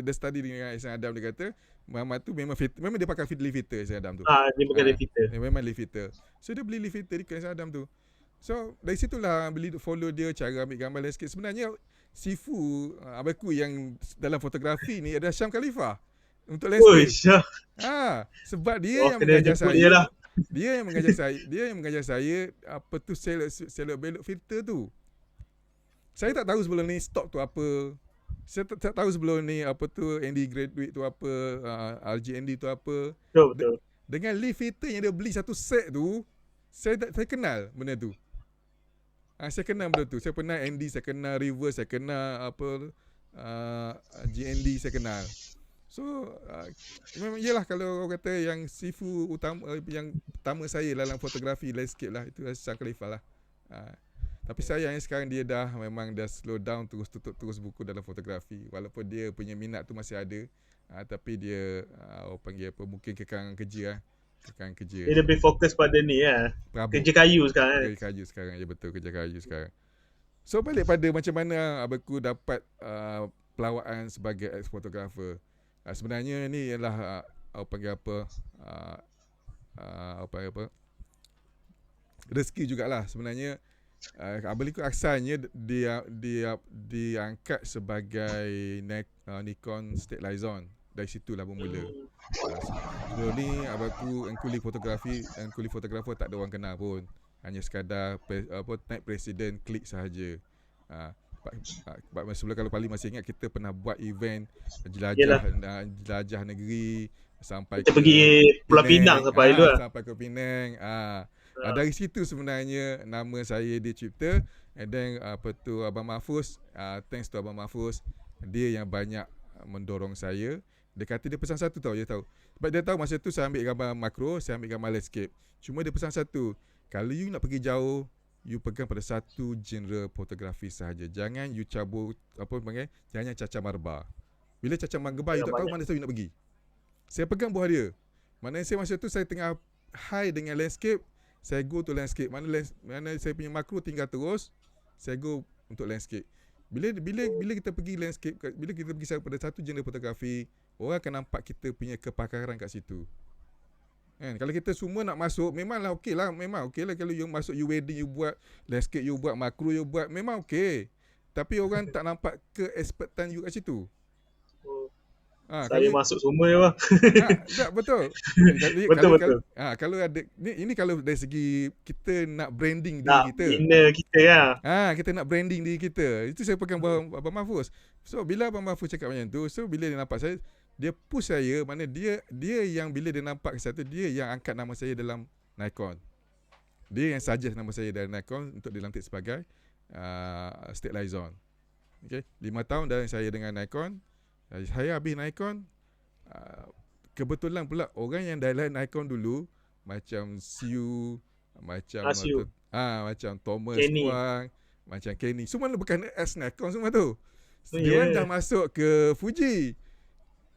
Dia study dengan Ihsan Adam, dia kata Muhammad tu memang dia pakai Lee filter Ihsan Adam tu. Dia pakai Lee filter. Memang Lee filter. So dia beli Lee filter dekat Ihsan Adam tu. So dari situlah follow dia cara ambil gambar landscape. Sebenarnya Sifu abangku yang dalam fotografi ni adalah Syam Khalifah untuk landscape. Sebab dia yang mengajar saya. Dia yang mengajar saya apa tu selok belok filter tu. Saya tak tahu sebelum ni stock tu apa. Saya tak tahu sebelum ni apa tu ND graduate tu apa, RGND tu apa. Betul. Dengan Lee filter yang dia beli satu set tu, saya kenal benda tu. Saya kenal benda tu. Saya pernah ND, saya kenal River, saya kenal apa GND, saya kenal. So memang iyalah kalau orang kata yang Sifu yang pertama saya dalam fotografi landscape lah, itu Syam Khalifah lah. Tapi sayangnya sekarang dia memang dah slow down, tutup buku dalam fotografi. Walaupun dia punya minat tu masih ada, tapi dia orang panggil apa, mungkin kekangan kerja. Dia lebih fokus pada ni kerja kayu sekarang. Kerja kayu sekarang, ya betul, kerja kayu sekarang. So balik pada macam mana abangku dapat pelawaan sebagai ex-photographer. Sebenarnya ni ialah rezeki jugalah sebenarnya. Abang ikut asalnya dia diangkat sebagai Nikon State Liaison. Dari situlah bermula. Sebelum ni abangku engkuli fotografer tak ada orang kenal pun. Hanya sekadar naik presiden klik sahaja. Sebelum kalau Pali masih ingat, kita pernah buat event jelajah negeri sampai kita pergi Pulau Pinang sampai tu sampai ke Penang. Dari situ sebenarnya nama saya dicipta. And then Abang Mahfuz, thanks to Abang Mahfuz, dia yang banyak mendorong saya. Dia kata dia pesan satu tau, dia tahu. Sebab dia tahu masa tu saya ambil gambar makro, saya ambil gambar landscape. Cuma dia pesan satu, kalau you nak pergi jauh, you pegang pada satu genre fotografi sahaja. Jangan you cabut jangan cacah marba. Bila cacah marba you tak tahu mana you nak pergi. Saya pegang buah dia. Mana saya masa tu saya tengah high dengan landscape, saya go to landscape. Mana saya punya makro tinggal terus, saya go untuk landscape. Bila kita pergi landscape, bila kita pergi pada satu genre fotografi, orang akan nampak kita punya kepakaran kat situ. Kan? Kalau kita semua nak masuk, memanglah okey lah. Kalau you masuk, you wedding, you buat landscape, you buat makro, you buat, memang okey. Tapi orang tak nampak keexpertan you kat situ. Saya masuk semua ya bang. Tak, betul. Betul. Kalau ada ini kalau dari segi kita nak branding diri kita. Bina kita ya. Kita nak branding diri kita. Itu saya pegang Abang Mahfuz. So bila Abang Mahfuz cakap macam tu, so bila dia nampak saya, dia push saya, mana dia yang bila dia nampak satu, dia yang angkat nama saya dalam Nikon. Dia yang suggest nama saya dalam Nikon untuk dilantik sebagai State Liaison. Okay, 5 tahun dah saya dengan Nikon. Saya habis Nikon, kebetulan pula orang yang dalam Nikon dulu macam Siu, macam Thomas Kenny. Kuang, macam Kenny, semua bukan ex Nikon semua tu. Dia orang dah masuk ke Fuji.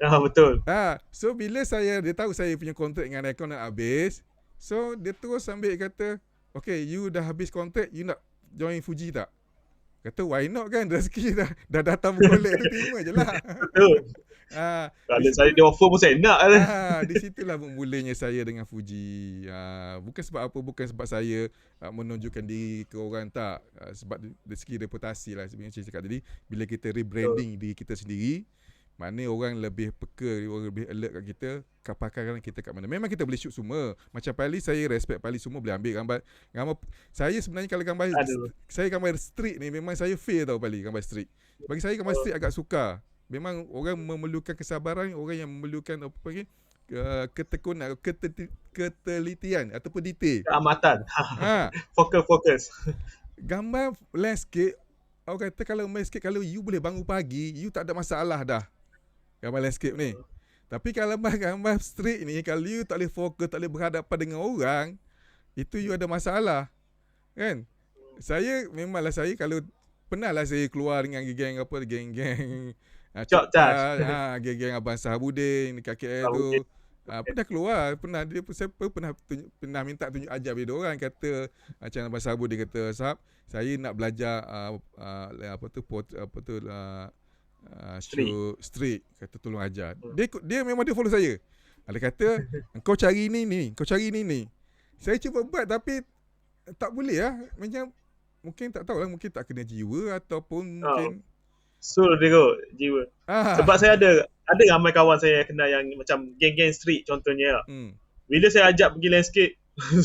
Betul. So bila dia tahu saya punya kontrak dengan Nikon nak habis, so dia terus ambil kata, okay, you dah habis kontrak, you nak join Fuji tak? Kata why not kan, rezeki dah datang bergolek tu, terima je lah. Betul. Kalau saya dia offer pun saya nak lah. Di situlah bermulanya saya dengan Fuji. Bukan sebab saya menunjukkan diri ke orang, tak. Sebab dari segi reputasi lah sebenarnya saya cakap tadi. Bila kita rebranding diri kita sendiri, mana orang lebih peka, orang lebih alert kat kita, kepakaran kita kat mana. Memang kita boleh shoot semua. Macam Pali, saya respect Pali, semua boleh ambil gambar. Saya sebenarnya kalau saya gambar street ni, memang saya fail tau Pali, gambar street. Bagi saya gambar street agak sukar. memang orang memerlukan kesabaran, orang yang memerlukan apa panggil ketekunan, ketelitian ataupun detail. Keamatan. Ha, Fokus. gambar landscape, orang kata kalau landscape, kalau you boleh bangun pagi, you tak ada masalah dah. Gambar landscape ni. Tapi kalau gambar street ni, kalau you tak boleh fokus, tak boleh berhadapan dengan orang, itu you ada masalah. Kan? Memanglah saya kalau pernahlah saya keluar dengan geng geng Chop charge. geng Abang Sahabudin dekat KL tu. Pernah keluar, saya pernah minta tunjuk ajar dia orang, kata macam Abang Sahabudin kata, "Sahab, saya nak belajar street, kata tolong ajar." Dia memang dia follow saya. Dia kata, "Kau cari ni, kau cari ni." Saya cuba buat tapi tak boleh lah. Macam mungkin tak tahulah, mungkin tak kena jiwa ataupun mungkin Sul dia kot jiwa. Sebab saya ada ramai kawan saya kenal yang macam geng-geng street contohnya. Bila saya ajak pergi landscape,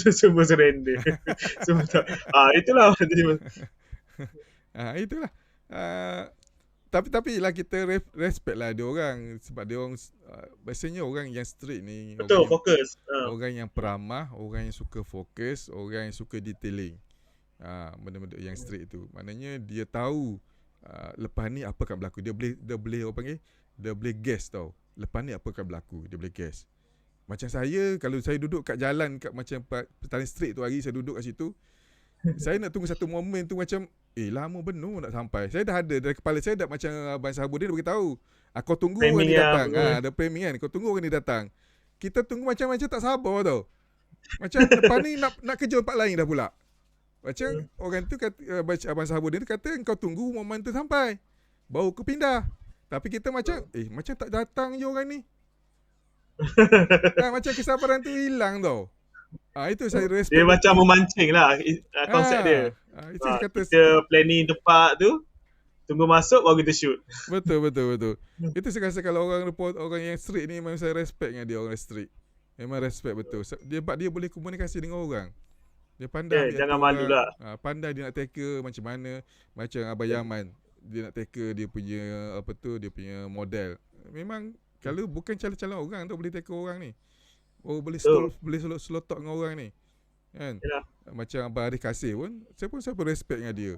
semua surrender. Semua tak. Itulah. Itulah. Tapi lah kita respect lah dia orang, sebab dia orang biasanya orang yang street ni betul, fokus. Orang yang peramah, orang yang suka fokus, orang yang suka detailing. Benda-benda yang street tu. Maknanya dia tahu lepas ni apa akan berlaku. Dia boleh orang panggil, dia boleh guess tau. Lepas ni apa akan berlaku, dia boleh guess. Macam saya, kalau saya duduk kat jalan kat macam petani street tu hari, saya duduk kat situ, saya nak tunggu satu momen tu macam lama benar nak sampai. Saya dah ada dari kepala saya dah, macam Abang Sahabudin dia beritahu, kau tunggu orang ni datang. Ada framing kan, kau tunggu orang ni datang. Kita tunggu macam tak sabar tau. Macam lepas ni nak kerja tempat lain dah pula. Macam orang tu kata, Abang Sahabudin tu kata, kau tunggu momen tu sampai baru kau pindah. Tapi kita macam macam tak datang je orang ni. Macam kesabaran tu hilang tau. Itu saya respect. Dia macam memancing lah konsep dia. Itu kata kita planning tempat tu, tunggu masuk baru kita shoot. Betul. Itu saya rasa kalau orang yang street ni, memang saya respect dengan dia, orang street. Memang respect betul. Dia boleh komunikasi dengan orang. Dia pandai. Jangan malu lah. Pandai dia nak tackle macam mana. Macam Abang Yaman, dia nak tackle dia punya dia punya model. Memang kalau bukan calon-calon orang tu boleh tackle orang ni. Boleh selotok dengan orang ni. Kan? Yalah. Macam Abang Arif Kasih pun, saya pun respect dengan dia.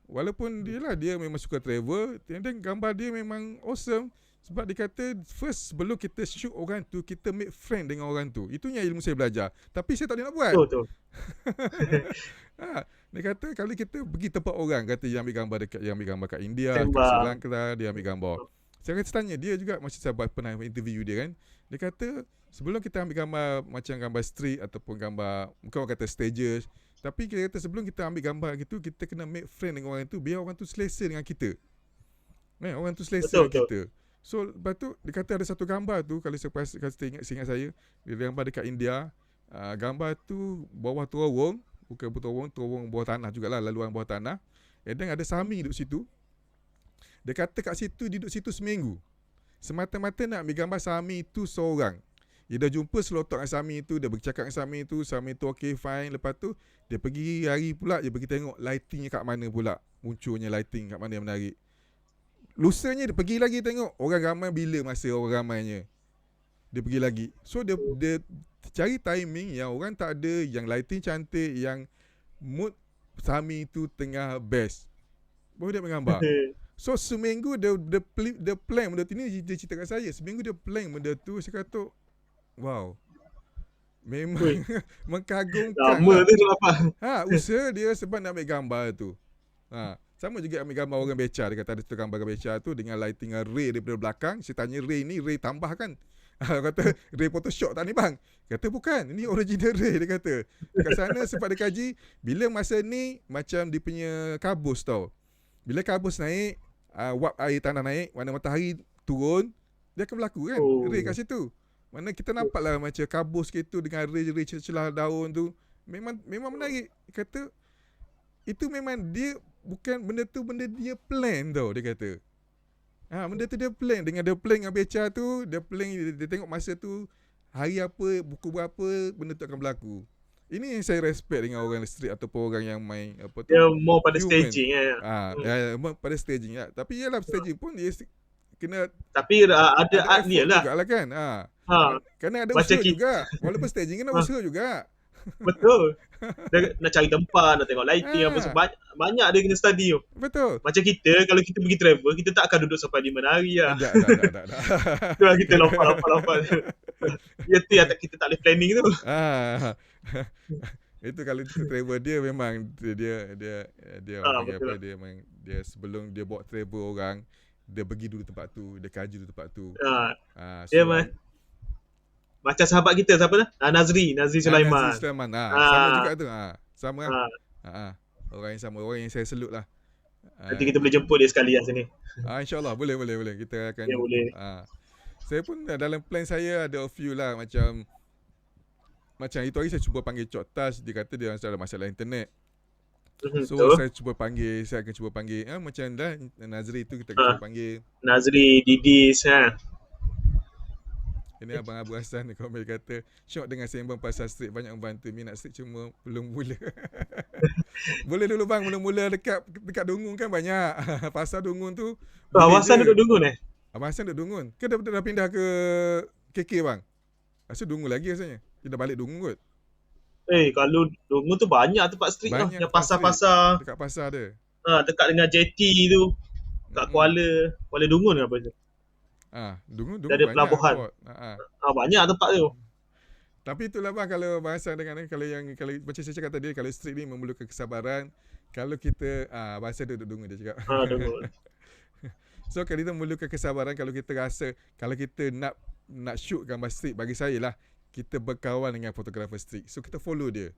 Walaupun dia memang suka travel, dan gambar dia memang awesome. Sebab dia kata, first sebelum kita shoot orang tu, kita make friend dengan orang tu. Itu yang ilmu saya belajar. Tapi saya tak boleh nak buat. Betul. Dia kata, kalau kita pergi tempat orang, kata dia ambil gambar kat India, kat Sri Lanka, dia ambil gambar. Saya kata tanya dia juga, macam saya pernah interview dia kan. Dia kata, sebelum kita ambil gambar, macam gambar street ataupun gambar, mungkin orang kata stages, tapi kita kata sebelum kita ambil gambar gitu, kita kena make friend dengan orang tu, biar orang tu selesa dengan kita. Orang tu selesa dengan kita. So, lepas tu, dia kata ada satu gambar tu, kalau saya ingat saya, dia gambar dekat India, gambar tu bawah terowong, bukan terowong bawah tanah jugalah, laluan bawah tanah. Dan ada Sami duduk situ. Dia kata kat situ, duduk situ seminggu. Semata-mata nak ambil gambar Sami tu seorang. Dia dah jumpa selotok dengan Sami tu, dia bercakap dengan Sami tu okay fine. Lepas tu, dia pergi hari pula, dia pergi tengok lightingnya kat mana pula. Munculnya lighting kat mana yang menarik. Lusanya dia pergi lagi tengok orang ramai bila masa orang ramainya. Dia pergi lagi. So dia cari timing yang orang tak ada, yang lighting cantik, yang mood Sami tu tengah best. Baru dia menggambar. So seminggu dia plan benda tu ni, dia cerita kat saya. Seminggu dia plan benda tu, saya kata wow. Memang mengagumkan. Lama tu apa? Usaha dia sebab nak ambil gambar tu. Sama juga ambil gambar orang beca. Dia kata ada satu gambar beca tu dengan lighting ray daripada belakang. Saya tanya ray ni ray tambah kan? Kata ray Photoshop tak ni bang? Kata bukan, ni original ray. Dia kata kat sana sebab dia kaji, bila masa ni macam dia punya kabus tau. Bila kabus naik, wap air tanah naik, warna matahari turun, dia akan berlaku kan? Ray kat situ. Mana kita nampak lah macam kabus gitu dengan ray celah daun tu. Memang menarik. Dia kata itu memang dia bukan benda tu, benda dia plan tau, dia kata. Benda tu dia plan. Dengan dia plan dengan beca tu, dia plan, dia tengok masa tu, hari apa, buku berapa, benda tu akan berlaku. Ini yang saya respect dengan orang street ataupun orang yang main dia more pada human. staging Pada staging lah. Tapi yalah staging pun dia kena Tapi ada effort ni lah. jugalah kan. Kena ada Macam usaha juga. Walaupun staging kena usaha juga. Betul. Dia nak cari tempat, nak tengok lighting apa semua. Banyak dia kena study tu. Betul. Macam kita, kalau kita pergi travel, kita tak akan duduk sampai 5 hari lah. Tak. Itulah kita lompat. Itu yang kita tak boleh planning tu. Itu kalau kita travel dia memang dia betul. apa dia memang dia sebelum dia bawa travel orang, dia pergi dulu tempat tu, dia kaji dulu tempat tu. Dia macam sahabat kita siapa dah? Nazri Sulaiman. Nazri Sulaiman. Sama juga tu. Sama lah. Orang yang sama, orang yang saya salute lah. Nanti kita boleh jemput dia sekali lah sini. InsyaAllah boleh. Kita akan. Ya, boleh. Saya pun dalam plan saya ada a few lah, macam itu hari saya cuba panggil Chok Touch, dia kata dia ada masalah internet. So saya akan cuba panggil macam dah Nazri tu kita akan cuba panggil. Nazri, Didis Ini Abang Abu Hassan komen kata, syok dengan sembang pasal street, banyak membantu, minat street cuma belum mula. Boleh dulu bang, mula-mula dekat Dungun kan banyak. Pasal Dungun tu. Abang Hassan duduk Dungun Abang Hassan duduk Dungun. Ke dah pindah ke KK bang? Rasa Dungun lagi rasanya. Dia dah balik Dungun kot. Kalau Dungun tu banyak tempat street lah. Yang pasar-pasar. Dekat pasar dia. Dekat dengan jetty tu. Kat Kuala Dungun apa tu. Dungun ada pelabuhan. Banyak tempat tu. Tapi itulah bang, kalau bahasa dengan kalau macam saya cakap tadi, kalau street ni memerlukan kesabaran. Kalau kita bahasa dia duduk Dungun dia cakap. Dungun. So kalau kita memerlukan kesabaran, kalau kita rasa kalau kita nak shoot gambar street, bagi saya lah, kita berkawan dengan fotografer street. So kita follow dia.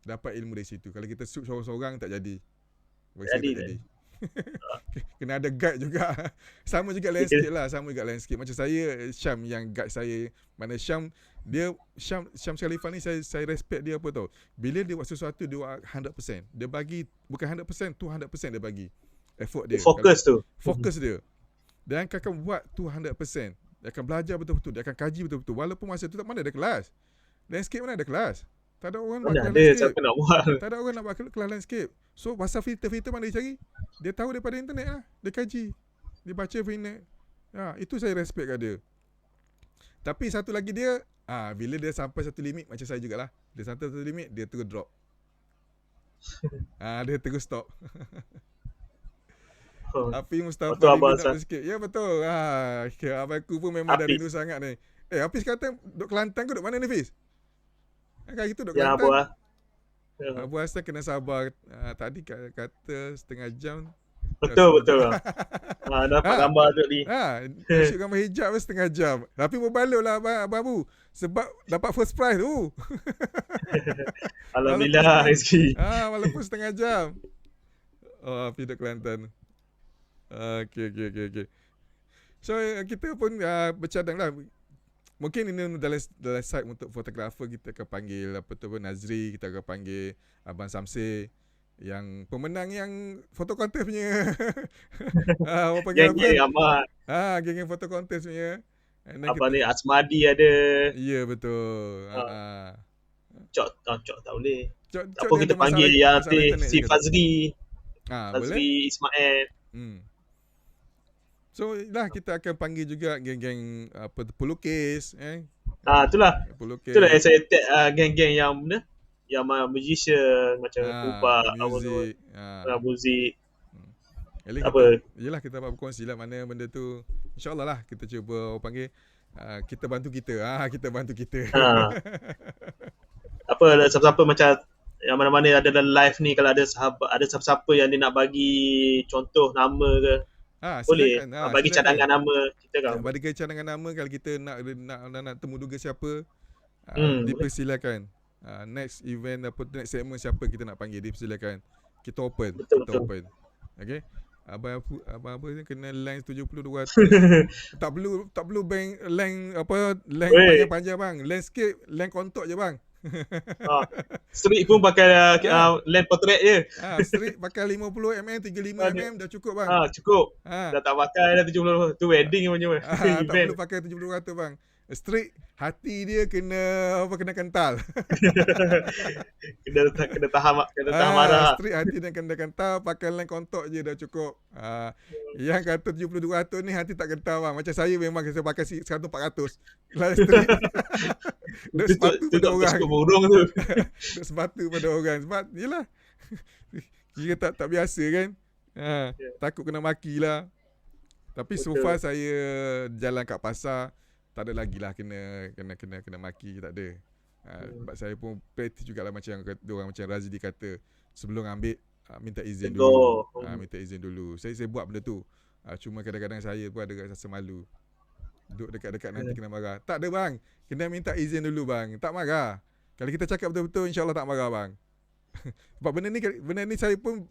Dapat ilmu dari situ. Kalau kita shoot seorang-seorang tak jadi. Bagi saya tak jadi. Kena ada guide juga. Sama juga landscape. Macam saya, Syam yang guide saya. Mana Syam Sharifah ni saya respect dia apa tau. Bila dia buat sesuatu, dia buat 100%. Dia bagi bukan 100%, 200% dia bagi. Effort dia. Fokus dia. Dia akan buat 200%. Dia akan belajar betul-betul. Dia akan kaji betul-betul. Walaupun masa tu tak mana ada kelas. Landscape mana ada kelas. Tak ada orang nak buat landscape. Tak ada orang nak buat kelas landscape. So pasal filter mana dia cari? Dia tahu daripada internet lah. Dia kaji. Dia baca internet. Itu saya respect kat dia. Tapi satu lagi dia, bila dia sampai satu limit, macam saya jugalah. Dia sampai satu limit, dia terus drop. Dia terus stop. Tapi Mustafa ni nak sikit. Ya betul. Abang aku pun memang dah rindu sangat ni. Hafiz kata duduk Kelantan ke duduk mana ni Fiz? Kan kita duduk Kelantan. Abu Hassan kena sabar. Tadi kata setengah jam. Betul. Dapat gambar tu ni. Shoot gambar hijab setengah jam. Tapi berbaloi lah Abang Abu. Sebab dapat first prize tu. Alhamdulillah rezeki. Walaupun setengah jam. Hafiz duduk Kelantan. Okay. So kita pun bercadang lah. Mungkin ini dalam side untuk fotografer, kita akan panggil Nazri, kita akan panggil Abang Samsir, yang pemenang yang foto kontes punya. Orang panggil geng Ahmad. Geng foto kontes punya. Abang ni Asmadi ada. Ya betul. Cok tak boleh. Apa kita panggil yang si Fazri. Fazri Ismail. So lah kita akan panggil juga geng-geng pelukis, itulah. Pelukis. Itulah yang saya tag geng-geng yang mana? Yang magician macam Kupa, muzik. Yelah kita dapat berkongsi lah mana benda tu. InsyaAllah lah kita cuba panggil, kita bantu kita. Kita bantu kita. Siapa-siapa macam yang mana-mana ada dalam live ni, kalau ada siapa-siapa yang dia nak bagi contoh nama ke, boleh bagi cadangan nama kita kan. Bagi cadangan nama kalau kita nak temu duga siapa, dipersilakan. Next event next segment siapa kita nak panggil, dipersilakan. Kita open. Open. Okey. Abang ni kena lens 70-200. tak perlu bank lens panjang bang. Landscape lens kontok je bang. Street pun pakai lens portrait je. Street pakai 50mm, 35mm dah cukup bang. Cukup. Dah tak pakai dah 70. Tu wedding punya. Tak perlu pakai 70-200 bang. Strict, hati dia kena kena kental. kena tahan marah. Strict, hati dia kena kental, pakai line kontok je dah cukup. Yang kata 70-200 ni hati tak kental bang. Macam saya memang saya pakai 100-400. Line strict. Duk sepatu pada orang. Duk sepatu pada orang. Sebab yelah. Kira tak biasa kan. Takut kena maki lah. Tapi so far saya jalan kat pasar, tak ada lagi lah kena maki, tak ada. Sebab saya pun praktis jugalah macam orang macam Razidi kata, sebelum ambil minta izin dulu. Minta izin dulu. Saya buat benda tu. Cuma kadang-kadang saya pun ada rasa malu. Duduk dekat-dekat nanti kena marah. Tak ada bang. Kena minta izin dulu bang. Tak marah. Kalau kita cakap betul-betul, insya-Allah tak marah bang. Sebab benda ni saya pun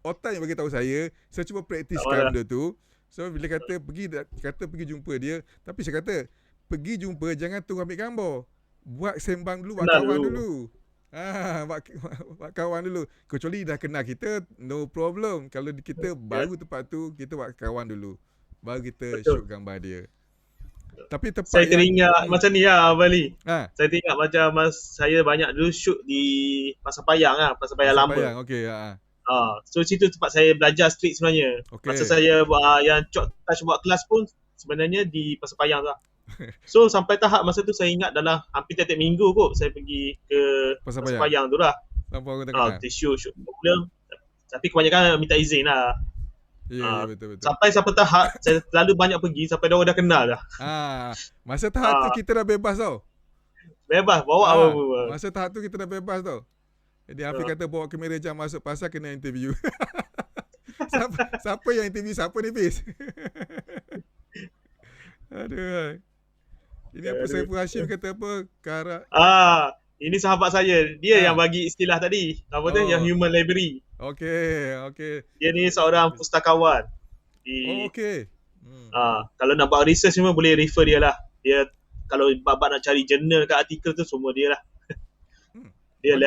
otak yang bagi tahu saya cuba praktiskan benda tu. So bila kata pergi jumpa dia, tapi saya kata pergi jumpa jangan tunggu ambil gambar. Buat sembang dulu, buat kawan dulu. Buat kawan dulu. Kecuali dah kenal kita, no problem. Kalau kita baru tempat tu, kita buat kawan dulu. Baru kita shoot gambar dia. Tapi tempat saya teringat macam ni lah Abang Ali. Saya teringat macam saya banyak dulu shoot di Pasar Payang lah, Pasar Payang lama. Okey. So situ tempat saya belajar street sebenarnya. Masa saya yang touch buat kelas pun sebenarnya di Pasar Payang tu lah. So sampai tahap masa tu saya ingat dalam hampir tiap-tiap minggu kot saya pergi ke Pasar Payang tu lah. Sampai orang tak kenal. Shoot problem. Tapi kebanyakan minta izin lah. Betul. Sampai tahap saya terlalu banyak pergi sampai dia orang dah kenal dah. Masa tahap tu kita dah bebas tau. Bebas bawa apa-apa. Masa tahap tu kita dah bebas tau. Jadi Hafiz kata bawa kamera jam masuk pasar kena interview. siapa yang interview siapa ni Fiz? Aduh. Ini apa Saiful Hashim kata apa? Ini sahabat saya. Dia yang bagi istilah tadi. Apa tu? Yang human library. Okey. Dia ni seorang pustakawan. Okey. Kalau nak buat research semua boleh refer dia lah. Dia kalau bab nak cari jurnal kat artikel tu semua dia lah. Dia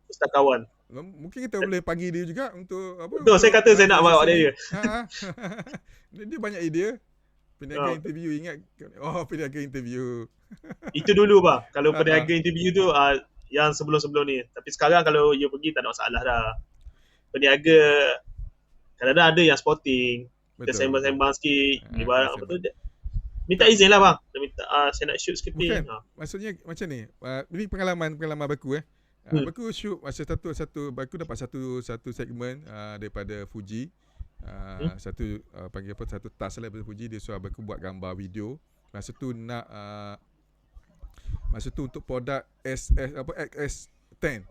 pustakawan. Mungkin kita boleh panggil dia juga untuk apa? Betul, saya kata saya nak bawa dia. Dia banyak idea. Peniaga interview ingat. Peniaga interview. Itu dulu bang. Kalau peniaga interview tu yang sebelum-sebelum ni. Tapi sekarang kalau you pergi tak ada masalah dah. Peniaga kadang-kadang ada yang sporting. Kita sembang-sembang sikit, beli barang apa tu. Minta izin lah bang. Dia minta saya nak shoot sikit. Maksudnya macam ni. Ini pengalaman baku Baku shoot masa satu baku dapat satu segmen daripada Fuji. Panggil apa, satu task lah daripada Fuji. Dia suruh baku buat gambar video. Masa tu untuk produk S10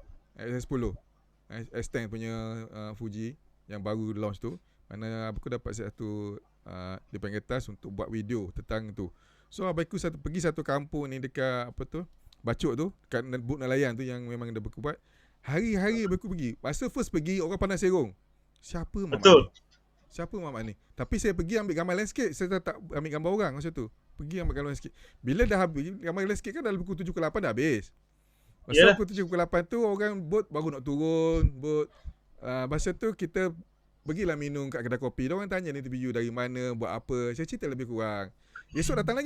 S10 punya Fuji yang baru launch tu. Mana aku dapat satu dia panggil task untuk buat video tentang tu. So aku pergi satu kampung ni dekat apa tu, Bacok tu, kat Buk Nelayan tu yang memang dah aku buat. Hari-hari aku pergi. Masa first pergi orang pandang serong. Siapa mamak ni? Tapi saya pergi ambil gambar landscape. Saya tak ambil gambar orang masa tu. Pergi ambil gambar landscape. Bila dah habis gambar landscape kan dalam pukul 7 ke 8 dah habis. Masa pukul 7 ke 8 tu orang bot baru nak turun. Masa tu kita pergilah minum kat kedai kopi. Diorang tanya interview dari mana, buat apa. Saya cerita lebih kurang. Esok datang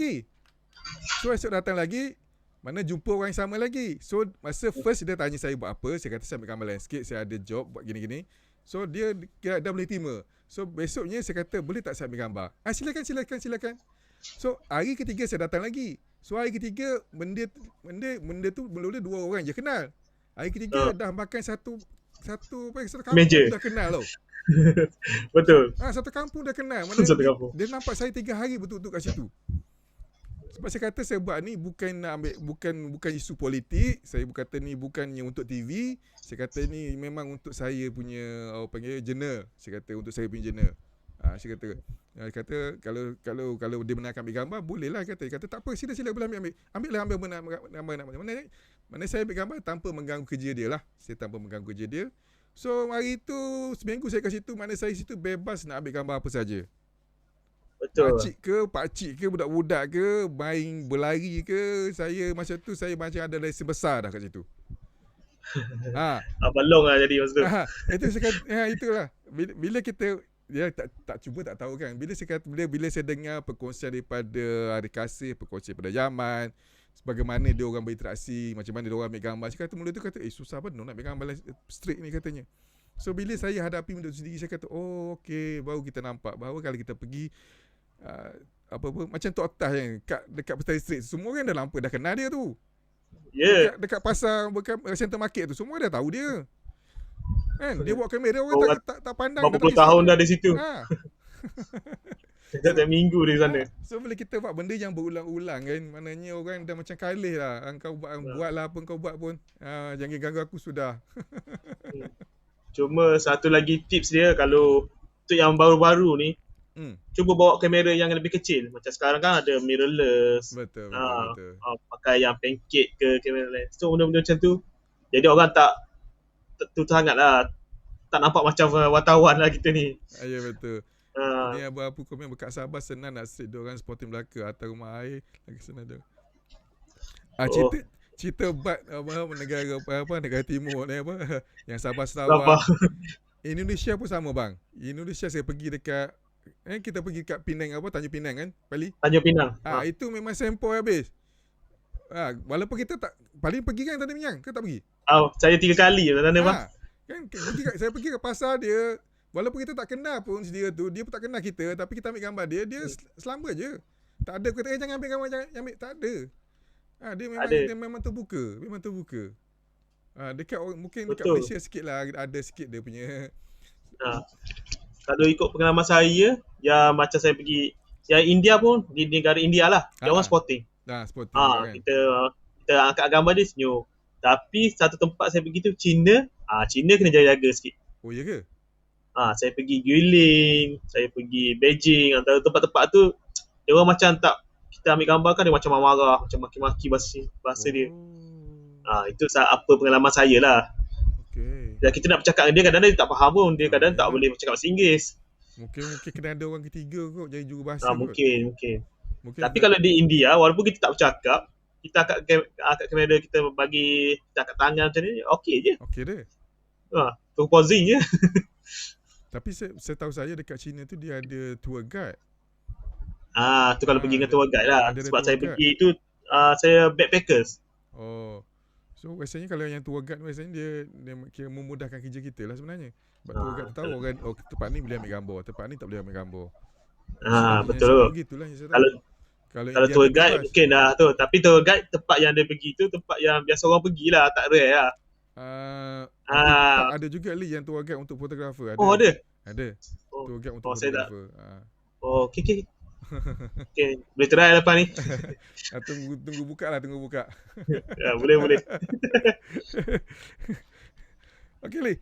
lagi. Mana jumpa orang yang sama lagi. So masa first dia tanya saya buat apa. Saya kata saya ambil gambar landscape, saya ada job buat gini-gini. So dia kira dah boleh terima. So besoknya saya kata boleh tak saya ambil gambar. Silakan. So hari ketiga saya datang lagi. So hari ketiga benda tu mula-mula 2 orang je kenal. Hari ketiga dah makan satu kampung meja. Dah kenal tau. Betul. Satu kampung dah kenal. Mana dia nampak saya 3 hari betul-betul kat situ. Sebab saya kata saya buat ni bukan nak ambil, bukan isu politik. Saya kata ni bukannya untuk TV. Saya kata ni memang untuk saya punya jurnal. Saya kata untuk saya punya jurnal. Saya kata kalau dia benarkan ambil gambar bolehlah kata. Dia kata tak apa, sila boleh ambil. Ambillah gambar. Mana saya ambil gambar tanpa mengganggu kerja dia lah. Saya tanpa mengganggu kerja dia. So hari tu seminggu saya kat situ, mana saya situ bebas nak ambil gambar apa saja. Betul. Pakcik ke, budak-budak ke, main berlari ke, saya masa tu saya macam ada lesen besar dah kat situ. Abang long lah jadi masa tu. Itu saya kata, itulah. Bila kita dia tak cuba tak tahu kan. Bila saya dengar perkongsian daripada Hari Kasih, perkongsian pada zaman, bagaimana dia orang berinteraksi, macam mana dia orang ambil gambar. Saya kata mula tu kata, susah benar nak ambil gambar straight ni katanya. So bila saya hadapi benda tu sendiri, saya kata, oh okey, baru kita nampak bahawa kalau kita pergi macam Tok Tah yang dekat Petari Street, semua orang dah kenal dia tu. Ya. Dekat pasar center market tu, semua dah tahu dia. Kan? Dia bawa kamera, orang tak pandang. Berapa puluh tahun dah di situ. Setiap minggu di sana. So bila kita buat benda yang berulang-ulang kan, maknanya orang dah macam kalih lah. Kau buatlah apa kau buat pun. Jangan ganggu aku sudah. Cuma satu lagi tips dia, kalau untuk yang baru-baru ni, cuba bawa kamera yang lebih kecil. Macam sekarang kan ada mirrorless. Betul. Pakai yang pancake ke kamera lens. So benda-benda macam tu, jadi orang tak sangat lah, tak nampak macam wartawan lah kita ni. Ya betul. Ni apa komen berkat Sabah senang nak street dia orang Sporting Melaka atas rumah air lagi senang dia. Cerita bat negara timur ni apa yang Sabah Sarawak. Indonesia pun sama bang. Indonesia saya pergi dekat kita pergi dekat Penang Tanjung Pinang kan Bali. Tanjung Pinang. Itu memang sempoi habis. Walaupun kita tak paling pergi kan Tanjung Pinang ke tak pergi? Saya 3 kali sana bang. Kan saya pergi ke pasar dia, walaupun kita tak kenal pun dia pun tak kenal kita, tapi kita ambil gambar dia selamba je. Tak ada kata jangan ambil gambar, jangan ambil, tak ada. Dia memang terbuka. Dekat mungkin dekat Malaysia sikit lah, ada sikit dia punya. Kalau ikut pengalaman saya, yang macam saya pergi yang India pun, di negara India lah, dia orang sporting. Sporting kan. Kita angkat gambar dia senyum. Tapi satu tempat saya pergi tu China kena jaga sikit. Oh ya ke? Saya pergi Guilin, saya pergi Beijing, antara tempat-tempat tu dia orang macam tak, kita ambil gambar kan dia macam marah, macam maki-maki bahasa dia. Itu apa pengalaman saya lah. Okey. Dan kita nak bercakap dengan dia, kadang-kadang dia tak faham pun, dia kadang tak boleh bercakap bahasa Inggeris. Mungkin kena ada orang ketiga kot jadi jurubahasa. Mungkin. Tapi kalau di India, walaupun kita tak bercakap, kita angkat kamera, kita bagi cakap tangan macam ni, okey je. Okey dia. Tu posing je. Tapi saya tahu saya dekat China tu dia ada tour guide. Tu kalau pergi dengan tour guide lah. Sebab saya guide. pergi tu saya backpackers. So biasanya kalau yang tour guide biasanya dia kira memudahkan kerja kita lah sebenarnya. Sebab tour guide tahu orang tempat ni boleh ambil gambar, tempat ni tak boleh ambil gambar. Betul. Begitulah yang saya tahu. Kalau tour guide mungkin dah tu, tapi tour guide tempat yang dia pergi tu tempat yang biasa orang pergilah, tak rare lah. Ada juga yang tour guide untuk fotografer. Ada? Ada. Tour guide untuk fotografer. Okey. Boleh try lepas ni. Tunggu buka. Boleh. Okey Li.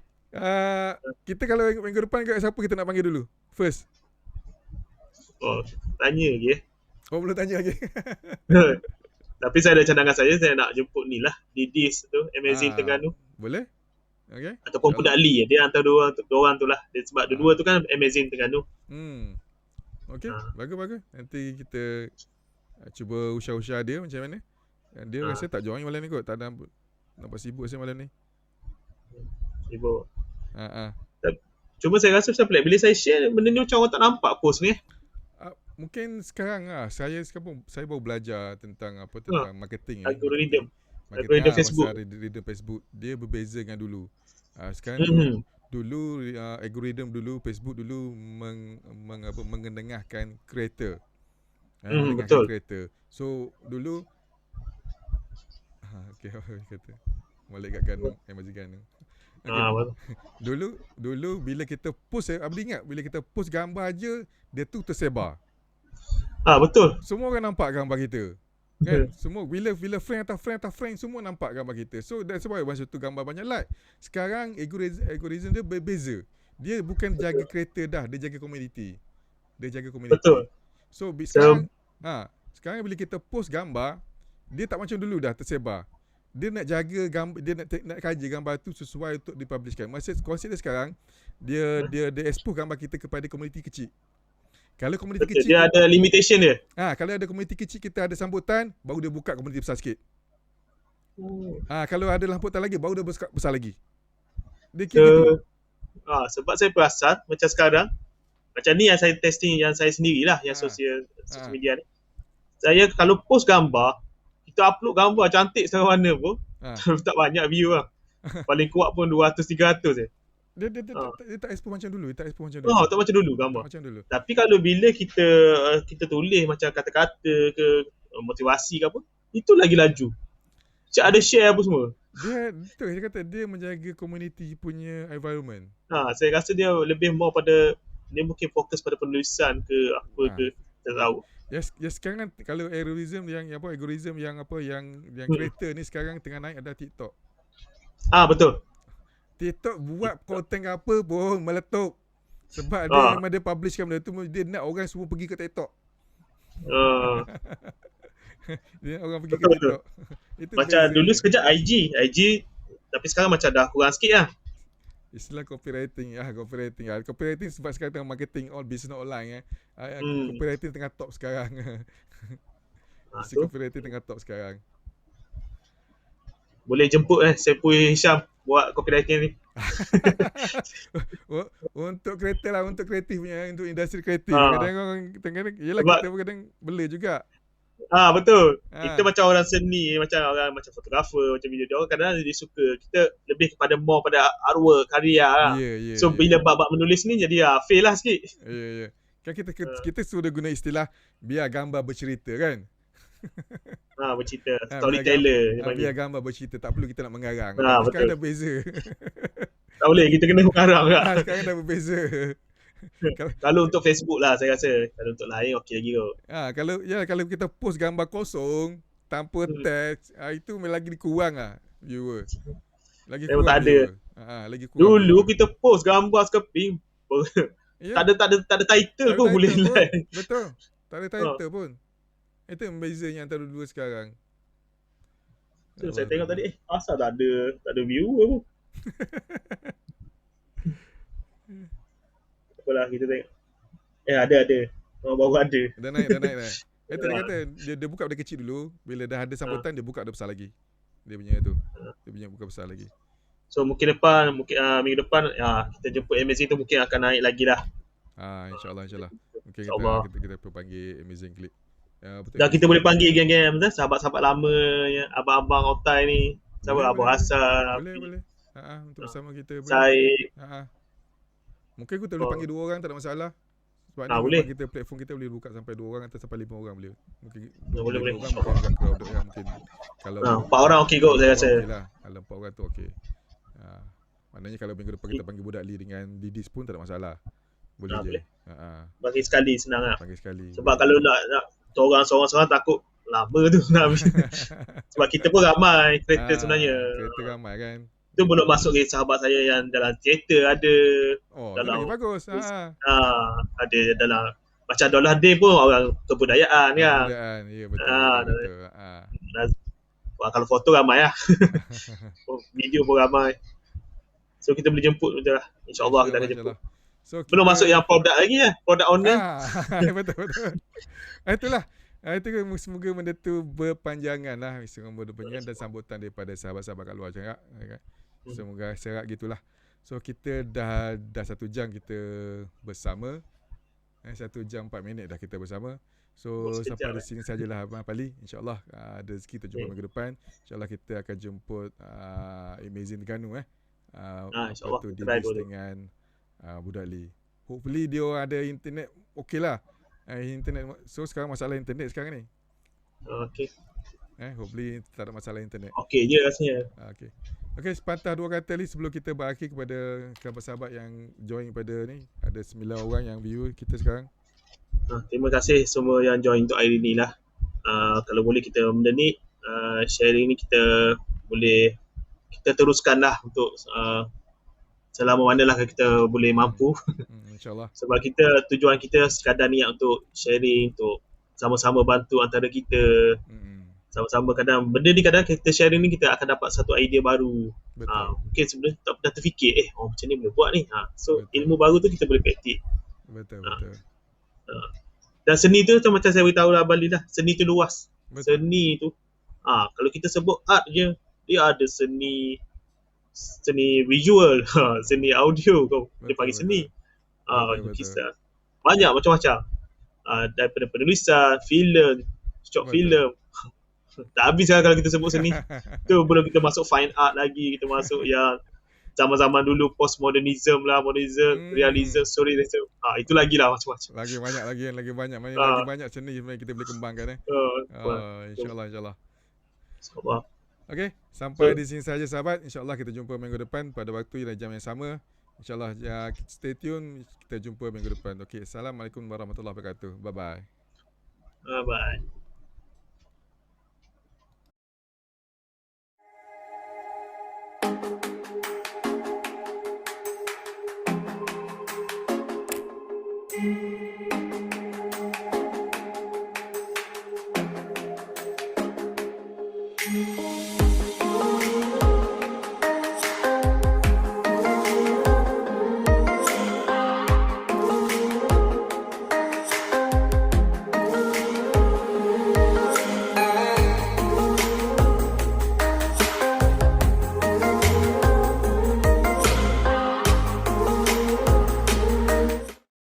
Kita kalau minggu depan siapa kita nak panggil dulu? First. Tanya lagi belum tanya lagi. Tapi saya ada cadangan saya nak jemput ni lah, Didis tu, Amazing Terengganu. Boleh? Okay. Ataupun Budak Lee, dia antara dua orang tu lah. Sebab dua tu kan Amazing Terengganu. Okay, bagus. Nanti kita cuba usah-usah dia macam mana. Dia rasa tak join malam ni kot. Tak ada nampak sibuk saya malam ni. Sibuk. Cuma saya rasa macam pelik. Bila saya share benda ni macam orang tak nampak post ni. Mungkin sekarang saya baru belajar tentang marketing. Algorithm Facebook. Algorithm Facebook dia berbeza dengan dulu. Sekarang dulu algorithm dulu Facebook dulu mengendengahkan kreator. Betul. Kreator. So dulu kata balik kat Ganu, Masjid Ganu. Dulu bila kita post, abang ingat bila kita post gambar aja dia tu tersebar. Betul. Semua orang nampak gambar kita. Kan? Semua bila friend atas friend semua nampak gambar kita. So that's why masa tu gambar banyak like. Sekarang algorithm dia berbeza. Dia bukan jaga kreator dah, dia jaga community. Betul. So sekarang bila kita post gambar, dia tak macam dulu dah tersebar. Dia nak jaga gambar, dia nak kaji gambar tu sesuai untuk dipublishkan. Masa konsep dia sekarang, dia expose gambar kita kepada komuniti kecil. Kalau komuniti kecil dia ada limitation dia. Kalau ada komuniti kecil kita ada sambutan, baru dia buka komuniti besar sikit. Kalau ada sambutan lagi, baru dia besar lagi. Dia kira gitu. Sebab saya perasan macam sekarang Macam ni yang saya testing yang saya sendirilah, yang Ah. sosial Ah. media ni. Saya kalau post gambar, kita upload gambar cantik setengah mana pun, Ah. tak banyak view lah. Paling kuat pun 200-300 je. Dia tak expose macam dulu, Tak macam dulu Tak gambar. macam dulu. Tapi kalau bila kita tulis macam kata-kata ke motivasi ke apa, itu lagi laju. Macam ada share apa semua. Dia kata dia menjaga community punya environment. Saya rasa dia lebih more pada, dia mungkin fokus pada penulisan ke apa ke, tak tahu. Ya sekarang kan kalau algorithm yang creator ni sekarang tengah naik ada TikTok. Betul. TikTok buat konten apa pun meletup. Sebab dia memang dia publishkan benda tu, dia nak orang semua pergi ke TikTok. Dia nak orang pergi ke TikTok. Itu macam dulu sekejap IG, tapi sekarang macam dah kurang sikit lah. Istilah copywriting. Copywriting sebab sekarang tengah marketing all business online copywriting tengah top sekarang. Copywriting tengah top sekarang. Boleh jemput Sepui Hisham buat copywriting ni. Untuk kreatif lah, untuk kreatif punya, untuk industri kreatif. Kadang-kadang yelah sebab, kita kadang bela juga. Betul. Kita macam orang seni, macam orang macam fotografer, macam video, dia orang kadang-kadang dia suka. Kita lebih kepada more pada artwork, karya lah. So bila bab menulis ni jadi fail lah sikit. Ya. Kan kita sudah guna istilah biar gambar bercerita kan. Bercerita, storyteller. Biar gambar bercerita, tak perlu kita nak mengarang. betul. Sekarang dah beza. Tak boleh, kita kena mengarang lah. Sekarang dah berbeza. Kalau untuk Facebook lah saya rasa, kalau untuk lain okey lagi kot. Kalau kita post gambar kosong tanpa teks, itu lagi kurang lah viewer. Lagi kurang. Tak ada. Lagi kurang. Dulu kita post gambar sekeping. Tak ada title pun boleh like. Betul. Tak ada title pun. Itu yang bezanya antara dua sekarang. Saya tengok tadi, asal tak ada viewer pun. Apalah kita tengok. Ada. Baru ada. Dah naik. Itu dia kata, dia buka dari kecil dulu. Bila dah ada sambutan, dia buka dia besar lagi. Dia punya tu. Dia punya buka besar lagi. So minggu depan kita jemput Amazing tu mungkin akan naik lagi lah. InsyaAllah. Mungkin kita panggil Amazing Clip. Dah kita boleh panggil geng-geng sahabat-sahabat lama, abang-abang Otai ni. Sahabat Abang Hassan. Boleh. Untuk bersama kita. Syed. Mungkin aku boleh panggil 2 orang, tak ada masalah. Sebab boleh. Kita platform kita boleh buka sampai 2 orang atau sampai 5 orang boleh. Mungkin boleh. Orang mungkin agak crowded lah mungkin. Kalau 4 orang okey kot saya rasa. Okeylah. Kalau 4 orang tu okey. Maknanya kalau minggu depan kita panggil Budak Lee dengan Didis pun tak ada masalah. Boleh je. Bagi sekali senang lah. Panggil sekali. Sebab kalau nak seorang-seorang takut lama tu nak. Sebab kita pun ramai kereta sebenarnya. Kereta ramai kan. Itu belum masuk ke sahabat saya yang dalam teater ada. Dalam bagus. Ada dalam macam Dollar Day pun orang kebudayaan kan. Kebudayaan, ya betul. Kalau foto ramai lah. Video pun ramai. So kita boleh jemput je lah. InsyaAllah kita akan jemput. So, belum masuk yang produk lagi lah. Produk online. Betul. Itulah. Itu semoga benda tu berpanjangan lah. Semoga berpanjangan dan sambutan daripada sahabat-sahabat kat luar juga. Semoga serak gitulah. So kita dah 1 jam kita bersama. 1 jam 4 minit dah kita bersama. So sampai di sini sajalah Abang Pali. InsyaAllah ada rezeki kita jumpa minggu depan. InsyaAllah kita akan jemput Amazing Terengganu InsyaAllah tu Didis dengan Budak Lee. Hopefully dia ada internet okey lah. Internet. So sekarang masalah internet sekarang ni. Okay. Hopefully tak ada masalah internet. Okey je rasanya. Okay, sepatah 2 kata ni sebelum kita berakhir kepada sahabat-sahabat yang join pada ni. Ada 9 orang yang view kita sekarang. Terima kasih semua yang join untuk hari ni lah. Kalau boleh kita benda ni, sharing ni kita boleh kita teruskan lah untuk selama mana lah kita boleh mampu. InsyaAllah. Sebab tujuan kita sekadar niat untuk sharing, untuk sama-sama bantu antara kita. Sama-sama kadang benda ni kadang kita sharing ni kita akan dapat satu idea baru. Mungkin sebenarnya tak pernah terfikir macam ni boleh buat ni. So ilmu baru tu kita boleh praktik. Betul. Dan seni tu macam saya beritahu lah Abang Lee dah, seni tu luas. Seni tu kalau kita sebut art je, dia ada seni visual, seni audio kau dia panggil seni. Kisah. banyak macam-macam. Daripada penulisan, filem, short Betul. filem. Tak habis lah kalau kita sebut seni. Tu belum kita masuk fine art lagi, kita masuk yang zaman-zaman dulu postmodernism lah, modernism, realism, surrealism. Itu lagi lah macam-macam. Lagi banyak Ah. lagi banyak seni sebenarnya kita boleh kembangkan InsyaAllah. InsyaAllah. Okey, sampai di sini saja sahabat. InsyaAllah kita jumpa minggu depan pada waktu dan jam yang sama. InsyaAllah stay tune, kita jumpa minggu depan. Okey, Assalamualaikum warahmatullahi wabarakatuh. Bye-bye. Bye.